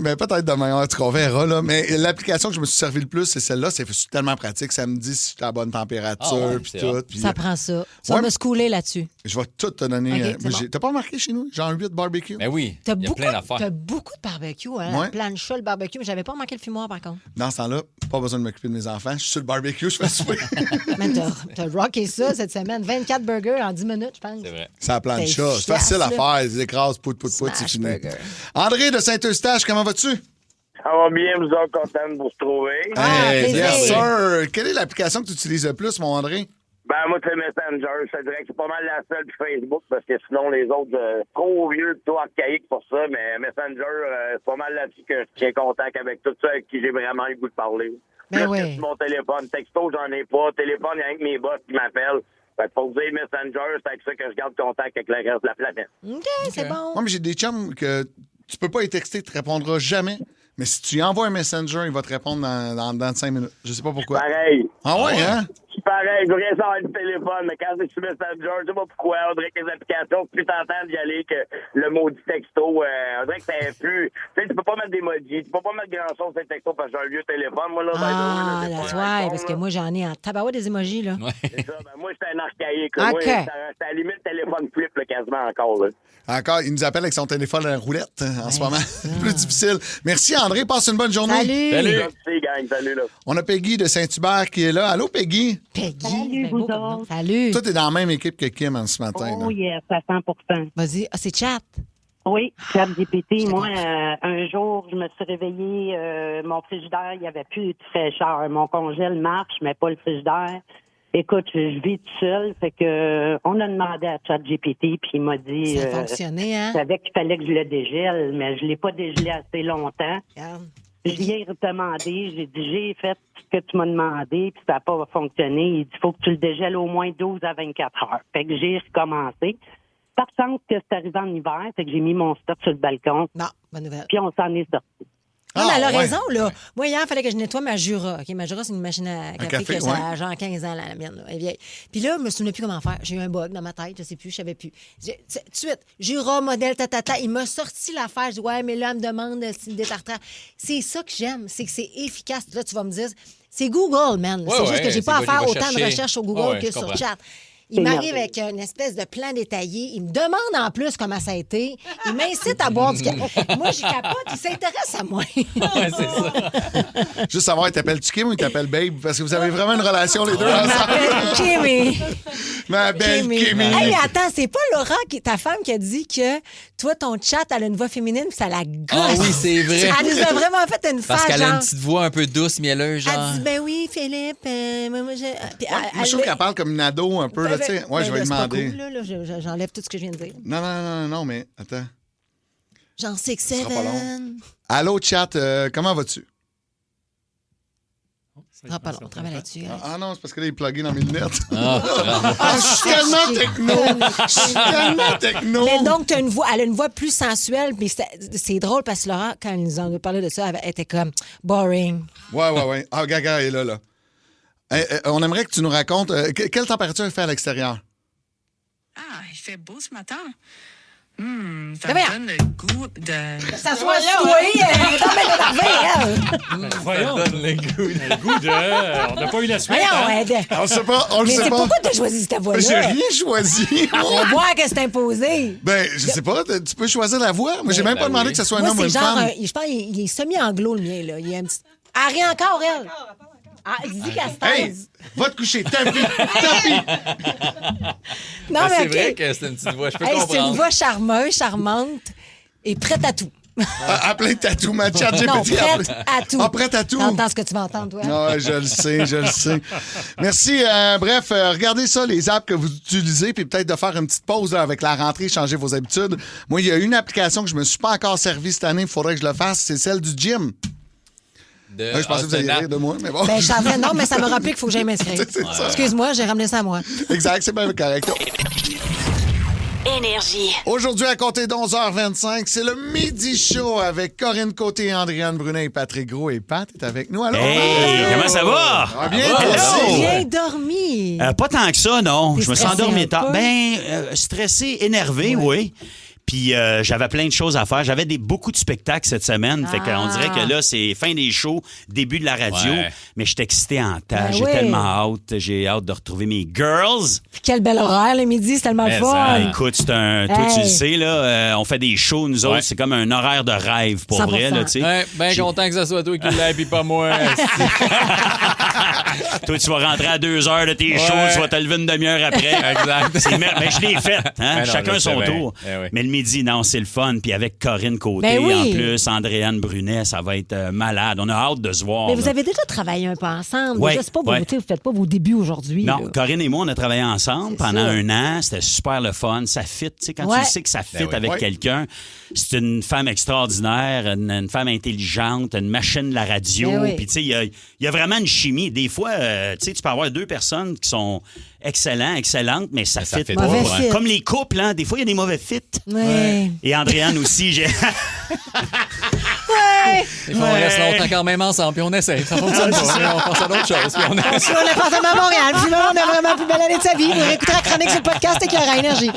mais peut-être demain. En tout cas, on verra. Là. Mais l'application que je me suis servi le plus, c'est celle-là. C'est tellement pratique. Ça me dit si je suis à la bonne température, puis tout. Puis, Ça prend ça. Tu vas me schooler là-dessus. je vais tout te donner. Ok, c'est bon. T'as pas remarqué chez nous? Genre 8 barbecue? Ben oui, T'as il y a plein d'affaires. T'as beaucoup de barbecue, hein? Ouais. La plancha, le barbecue, mais j'avais pas remarqué le fumoir, par contre. Dans ce temps-là, pas besoin de m'occuper de mes enfants. Je suis sur le barbecue, je fais souper. Mais t'as rocké ça cette semaine. 24 burgers en 10 minutes, je pense. C'est vrai. Ça planche C'est chat. C'est facile à efficace, faire. Ils écrasent, pout, c'est Smash fini. burger. André de Saint-Eustache, comment vas-tu? Ça va bien, vous êtes content de vous retrouver. Hey, plaisir. yes, sir. Quelle est l'application que tu utilises le plus, mon André? Ben, moi, c'est Messenger. Je te dirais que c'est pas mal la seule, puis Facebook, parce que sinon, les autres, trop vieux, trop archaïques pour ça, mais Messenger, c'est pas mal là-dessus que je tiens contact avec tout ça, avec qui j'ai vraiment eu le goût de parler. Ben Plus oui. que sur mon téléphone. Texto, j'en ai pas. Téléphone, il y a rien que mes boss qui m'appellent. Fait que pour vous dire Messenger, c'est avec ça que je garde contact avec le reste de la planète. OK, c'est bon. Moi, mais j'ai des chums que tu peux pas y texter, il te répondra jamais. Mais si tu lui envoies un Messenger, il va te répondre dans 5 minutes. Je sais pas pourquoi. Pareil. Ah ouais, hein? Pareil, je veux rien savoir du téléphone, mais quand c'est sur Messenger, je sais pas pourquoi, on dirait que les applications, plus t'entends d'y aller que le maudit texto, on dirait que c'est plus... Tu sais, tu peux pas mettre d'emoji, tu peux pas mettre grand-chose sur le texto parce que j'ai un vieux téléphone, moi, là. Ah, that's why, parce que moi, j'en ai en tabarouette des émojis, là. C'est ça, ben moi, j'étais un archaïque. Moi, OK. c'était à la limite téléphone flip, là, quasiment encore, là. Encore, il nous appelle avec son téléphone à roulette en ce moment. Plus difficile. Merci, André. Passe une bonne journée. Salut. Merci, gang. Salut, là. On a Peggy de Saint-Hubert qui est là. Allô, Peggy? Peggy. Salut, Salut. Toi, t'es dans la même équipe que Kim en ce matin. Oh là. yes, à 100%. Vas-y. Ah, c'est chat. Oui, chat GPT. Moi, un jour, je me suis réveillée, mon frigidaire, il n'y avait plus de fraîcheur. Mon congèle marche, mais pas le frigidaire. Écoute, je vis tout seul, fait que on a demandé à ChatGPT, puis il m'a dit... Ça a fonctionné, hein? Je savais qu'il fallait que je le dégèle, mais je l'ai pas dégelé assez longtemps. Regarde. Je lui ai demandé, j'ai dit, j'ai fait ce que tu m'as demandé, puis ça n'a pas fonctionné. Il dit, faut que tu le dégèles au moins 12 à 24 heures. Fait que j'ai recommencé. Par chance que c'est arrivé en hiver, c'est que j'ai mis mon stock sur le balcon. Non, bonne nouvelle. Puis on s'en est sorti. Non, mais elle a ouais. raison, là. Moi, hier, il fallait que je nettoie ma Jura. OK, ma Jura, c'est une machine à café, café, que ça ouais. a genre 15 ans, la mienne. Là. Elle est vieille. Puis là, je me souvenais plus comment faire. J'ai eu un bug dans ma tête, je sais plus, je savais plus. Tout de suite, Jura, modèle, tatata. Il m'a sorti l'affaire. Je dis, ouais, mais là, elle me demande des tartares. C'est ça que j'aime, c'est que c'est efficace. Là, tu vas me dire, c'est Google, man. C'est juste que j'ai pas à faire autant de recherches sur Google que sur chat. Il m'arrive avec une espèce de plan détaillé. Il me demande en plus comment ça a été. Il m'incite à boire du café. Moi, je capote. Il s'intéresse à moi. Ouais, c'est ça. Juste savoir, il t'appelle-tu Kim ou il t'appelle Babe? Parce que vous avez vraiment une relation, les deux, Il ensemble. m'appelle Kimmy. Ma belle Kémy. Hey, mais attends, c'est pas Laura, ta femme, qui a dit que toi, ton chat, elle a une voix féminine puis ça la gosse. Ah oui, c'est vrai. Elle nous a vraiment fait une Parce face, qu'elle a une genre. petite voix un peu douce, mielleuse, genre. Elle dit, ben oui, Philippe, moi, puis Moi, je trouve qu'elle parle comme une ado un peu, là, tu sais. Ouais, je vais lui demander. C'est pas cool, là, j'enlève tout ce que je viens de dire. Non, mais attends. J'en sais que Ça c'est. sera pas long. Allô, chat, comment vas-tu? Ah, pas long, on travaille là-dessus. Ah non, c'est parce que là, il est plugué dans mes lunettes. Ah, je suis tellement techno. Je suis tellement techno. Mais donc, elle a une voix plus sensuelle, mais c'est drôle parce que Laura, quand elle nous en a parlé de ça, elle était comme boring. Ouais. Ah, Gaga est là. On aimerait que tu nous racontes quelle température il fait à l'extérieur. Ah, il fait beau ce matin. Ça Mais me donne le goût de... Ça soit là, oui, Voyons. Ça donne le goût. On n'a pas eu la suite. On sait pas, on le mais sait c'est pas. pourquoi t'as choisi cette voix-là? J'ai rien choisi. On va voir que c'est imposé. Ben, je sais pas, tu peux choisir la voix. Moi, j'ai même pas demandé que ce soit un homme ou une femme. Je pense qu'il est semi-anglo, le mien, là. Il est un petit... Ah, rien encore, elle. Ah, dis Castaise. Hey, va te coucher, tapis. Non, mais c'est OK. vrai que c'est une petite voix, je peux Hey, comprendre. c'est une voix charmeuse, charmante et prête à tout. À plein de tatous, ma chat GPT. Non, prête à tout. Ah, prête à tout. T'entends ce que tu vas entendre, toi? Non, je le sais. Merci. Bref, regardez ça, les apps que vous utilisez, puis peut-être de faire une petite pause là, avec la rentrée, changer vos habitudes. Moi, il y a une application que je me suis pas encore servi cette année, il faudrait que je le fasse, c'est celle du gym. Je pensais que vous alliez rire de moi, mais bon. Ben, je suis en train... Non, mais ça me rappelle qu'il faut que j'aille m'inscrire. C'est ça. Excuse-moi, j'ai ramené ça à moi. Exact, c'est bien correct. Énergie. Aujourd'hui, à compter d'11h25, c'est le Midi Show avec Corinne Côté, Andréane Brunet et Patrick Gros. Et Pat est avec nous. Alors, Hey, comment ça va? Ah, bien, J'ai Hello. bien dormi. Pas tant que ça, non. T'es Je me suis stressé endormi un tard. peu? Ben, stressé, énervé, oui. Puis j'avais plein de choses à faire. J'avais beaucoup de spectacles cette semaine. Fait qu'on dirait que là, c'est fin des shows, début de la radio. Ouais. Mais j'étais excité en temps. Ben J'ai oui. tellement hâte. J'ai hâte de retrouver mes girls. Puis quel bel horaire, le midi, c'est tellement le fun. Ah, écoute, c'est un. Toi, tu le Hey. sais, là, on fait des shows, nous autres. C'est comme un horaire de rêve pour 100%. vrai, là, tu sais. Ouais, bien content que ça soit toi qui l'aies, puis pas moi. Toi, tu vas rentrer à 2 heures de tes Ouais. shows, tu vas te lever une demi-heure après. Exact. Mais je l'ai fait, hein? Ben non, Chacun je sais son bien. tour. Eh oui. Mais le midi, non, c'est le fun. Puis avec Corinne Côté, Ben oui. en plus, Andréane Brunet, ça va être malade. On a hâte de se voir. Mais vous là. avez déjà travaillé un peu ensemble. Ouais, Déjà, c'est pas ouais. vous faites pas vos débuts aujourd'hui. Non, là. Corinne et moi, on a travaillé ensemble C'est pendant ça. 1 an. C'était super le fun. Ça fit. Tu sais, quand Ouais. tu sais que ça fit Ben oui. avec Ouais. quelqu'un, c'est une femme extraordinaire, une femme intelligente, une machine de la radio. Ben oui. Puis, tu sais, il y a vraiment une chimie. Des fois, tu sais, tu peux avoir 2 personnes qui sont excellentes, mais ça ça fit fit pas. pas. Mauvais fit. Comme les couples, hein, des fois, il y a des mauvais fits. Ouais. Et Andréane aussi, j'ai... Ouais. Des fois, on reste longtemps quand même ensemble, puis on essaye. Ça fonctionne pas. Mais on pense à d'autres choses, puis on On suit l'appartement à Montréal. Puis on a vraiment la plus belle année de sa vie. Vous réécouterez la chronique sur le podcast et qu'il y aura énergie.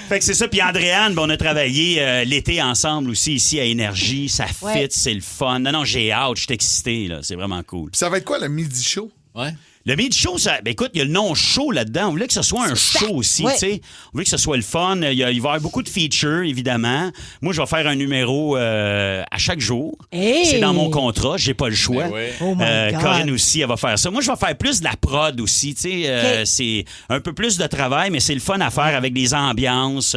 Fait que c'est ça. Puis Andréane, ben, on a travaillé l'été ensemble aussi ici à Énergie. Ça fit, Ouais. c'est le fun. Non, j'ai hâte, je suis excité, là. C'est vraiment cool. Puis ça va être quoi le Midi Show? Ouais. Le Midi Show, ça, ben écoute, il y a le nom show là-dedans. On voulait que ce soit un show aussi, Ouais. tu sais. On voulait que ce soit le fun. Il va y avoir beaucoup de features, évidemment. Moi, je vais faire un numéro à chaque jour. Hey! C'est dans mon contrat, j'ai pas le choix. Ben oui. Oh my God. Corinne aussi, elle va faire ça. Moi, je vais faire plus de la prod aussi, tu sais. OK. C'est un peu plus de travail, mais c'est le fun à faire avec des ambiances.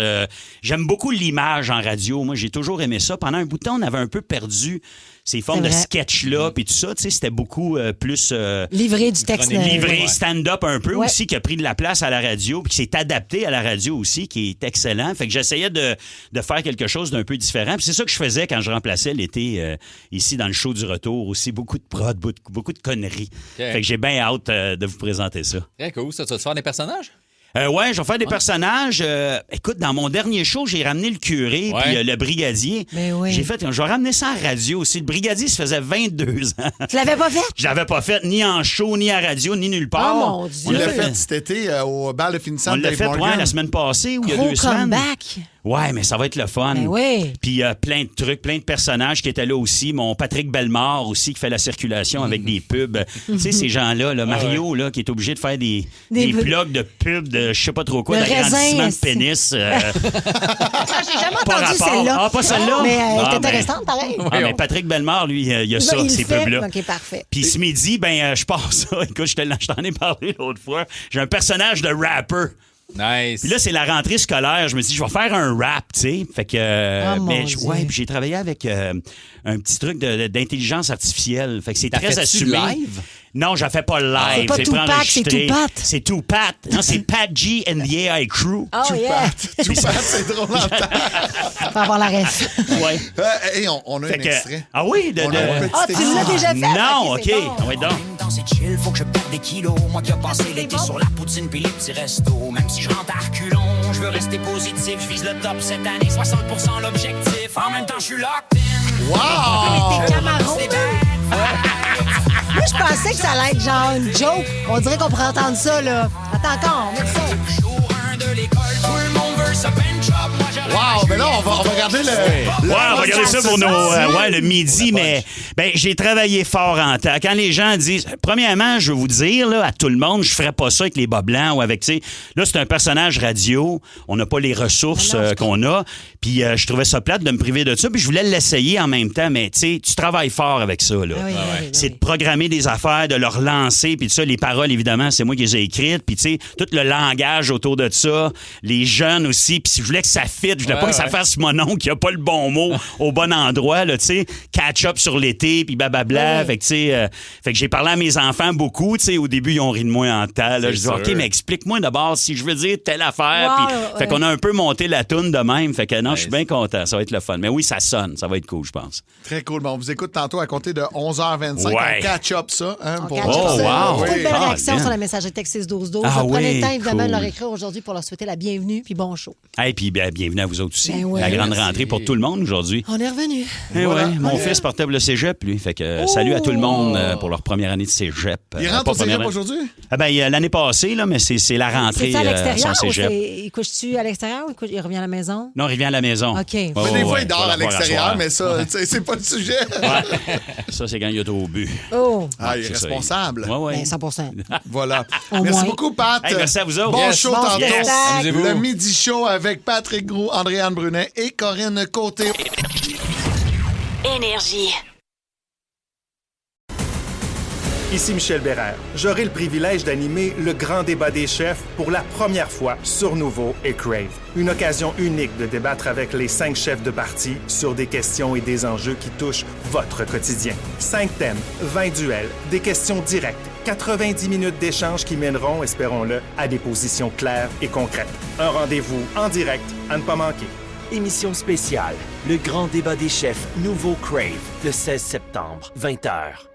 J'aime beaucoup l'image en radio. Moi, j'ai toujours aimé ça. Pendant un bout de temps, on avait un peu perdu ces formes C'est de vrai. sketch-là, puis tout ça, tu sais, c'était beaucoup plus... Livré du texte. livré, Ouais. stand-up un peu Ouais. aussi, qui a pris de la place à la radio, puis qui s'est adapté à la radio aussi, qui est excellent. Fait que j'essayais de faire quelque chose d'un peu différent. Puis c'est ça que je faisais quand je remplaçais l'été ici dans le show du retour aussi. Beaucoup de prod, beaucoup de conneries. Fait que j'ai bien hâte de vous présenter ça. Très cool. Ça, tu vas te faire des personnages? Ouais, je vais faire des personnages. Écoute, dans mon dernier show, j'ai ramené le curé Ouais. puis le brigadier. Mais oui. Je vais ramener ça en radio aussi. Le brigadier, ça faisait 22 ans. Tu l'avais pas fait? Je l'avais pas fait ni en show, ni à radio, ni nulle part. Oh, mon Dieu. On l'a fait cet été au bal de finissant On de l'a Dave fait Morgan. la semaine passée ou il y a Gros 2 semaines. comeback. Ouais, mais ça va être le fun. Ben oui. Puis plein de trucs, plein de personnages qui étaient là aussi. Mon Patrick Bellemare aussi qui fait la circulation avec des pubs. Tu sais, ces gens-là, Mario, là, qui est obligé de faire des blogs de pubs de je sais pas trop quoi, d'agrandissement de pénis. J'ai jamais entendu celle-là. Ah, pas celle-là? Mais elle est intéressante, pareil. Mais Patrick Bellemare, lui, il a ça, ces pubs-là. OK, parfait. Puis ce midi, je pars ça. Écoute, je t'en ai parlé l'autre fois. J'ai un personnage de rapper. Nice. Puis là, c'est la rentrée scolaire. Je me suis dit, je vais faire un rap, tu sais. Fait que. Puis j'ai travaillé avec un petit truc d'intelligence artificielle. Fait que c'est très assumé. Live? Non, je ne fais pas le live. C'est pas Tupac, c'est Tupac. C'est Tupac. Non, c'est Pat G and the AI Crew. Oh, yeah. Tupac, c'est drôle en temps. Faut avoir la ref. Ouais. Hey, on a un extrait. Ah oui? Tu l'as déjà fait? Non, OK. Bon. Ouais, donc. C'est chill, faut que je perde des kilos. Moi qui a passé l'été sur la poutine puis les petits restos. Même si je rentre à reculons, je veux rester positif. Je vise le top cette année, 60% l'objectif. En même temps, je suis locked in. Wow! T'es Camaro. Moi, je pensais que ça allait être genre une joke. On dirait qu'on pourrait entendre ça, là. Attends encore, on met ça. Wow, mais là, on va regarder le... Ouais, on va regarder ça pour nos... le midi, mais j'ai travaillé fort en temps. Quand les gens disent... Premièrement, je veux vous dire, là, à tout le monde, je ferais pas ça avec les bas blancs ou avec, tu sais... Là, c'est un personnage radio. On n'a pas les ressources qu'on a. Puis je trouvais ça plate de me priver de ça. Puis je voulais l'essayer en même temps. Mais, tu sais, tu travailles fort avec ça, là. C'est de programmer des affaires, de leur lancer. Puis ça, les paroles, évidemment, c'est moi qui les ai écrites. Puis, tu sais, tout le langage autour de ça. Les jeunes aussi. Puis je voulais que ça fit. Je voulais pas que ça fasse mon oncle qui a pas le bon mot au bon endroit, là, tu sais. Catch-up sur l'été, puis blablabla. Fait que, tu sais, fait que j'ai parlé à mes enfants beaucoup, tu sais. Au début, ils ont ri de moi en temps. Là. Je dis, OK, mais explique-moi d'abord si je veux dire telle affaire. Fait qu'on a un peu monté la toune de même. Fait que non, je suis bien content. Ça va être le fun. Mais oui, ça sonne. Ça va être cool, je pense. Très cool. Bon, on vous écoute tantôt à compter de 11h25. Ouais. On catch-up ça. Hein, On pour... catch up ça. wow. Beaucoup de belles réactions sur la messagerie texte 61212. Prenez le temps, évidemment, cool. de leur écrire aujourd'hui pour leur souhaiter la bienvenue, puis bon show. Et puis, bienvenue à vous autres aussi. Ben ouais. La grande rentrée pour tout le monde aujourd'hui. On est revenu. Voilà. Mon fils partait le cégep, lui. Fait que salut à tout le monde pour leur première année de cégep. Il rentre au cégep aujourd'hui? L'année passée, là, mais c'est la rentrée. C'est à l'extérieur son cégep. il couche-tu à l'extérieur ou il revient à la maison? Non, il revient à la maison. OK. Mais des fois, il dort à l'extérieur, mais ça, c'est pas le sujet. Ça, c'est quand il y a trop bu. Oh! Ah, il est responsable. Oui. 100%. Voilà. Au Merci moins. beaucoup, Pat. Hey, merci à vous autres. Bon show tantôt. Amusez-vous. Le Midi Show avec Patrick Groux, Andréane Brunet et Corinne Côté. Énergie. Ici Michel Bérère. J'aurai le privilège d'animer le grand débat des chefs pour la première fois sur Nouveau et Crave. Une occasion unique de débattre avec les 5 chefs de parti sur des questions et des enjeux qui touchent votre quotidien. 5 thèmes, 20 duels, des questions directes, 90 minutes d'échange qui mèneront, espérons-le, à des positions claires et concrètes. Un rendez-vous en direct à ne pas manquer. Émission spéciale, le grand débat des chefs Nouveau Crave, le 16 septembre, 20h.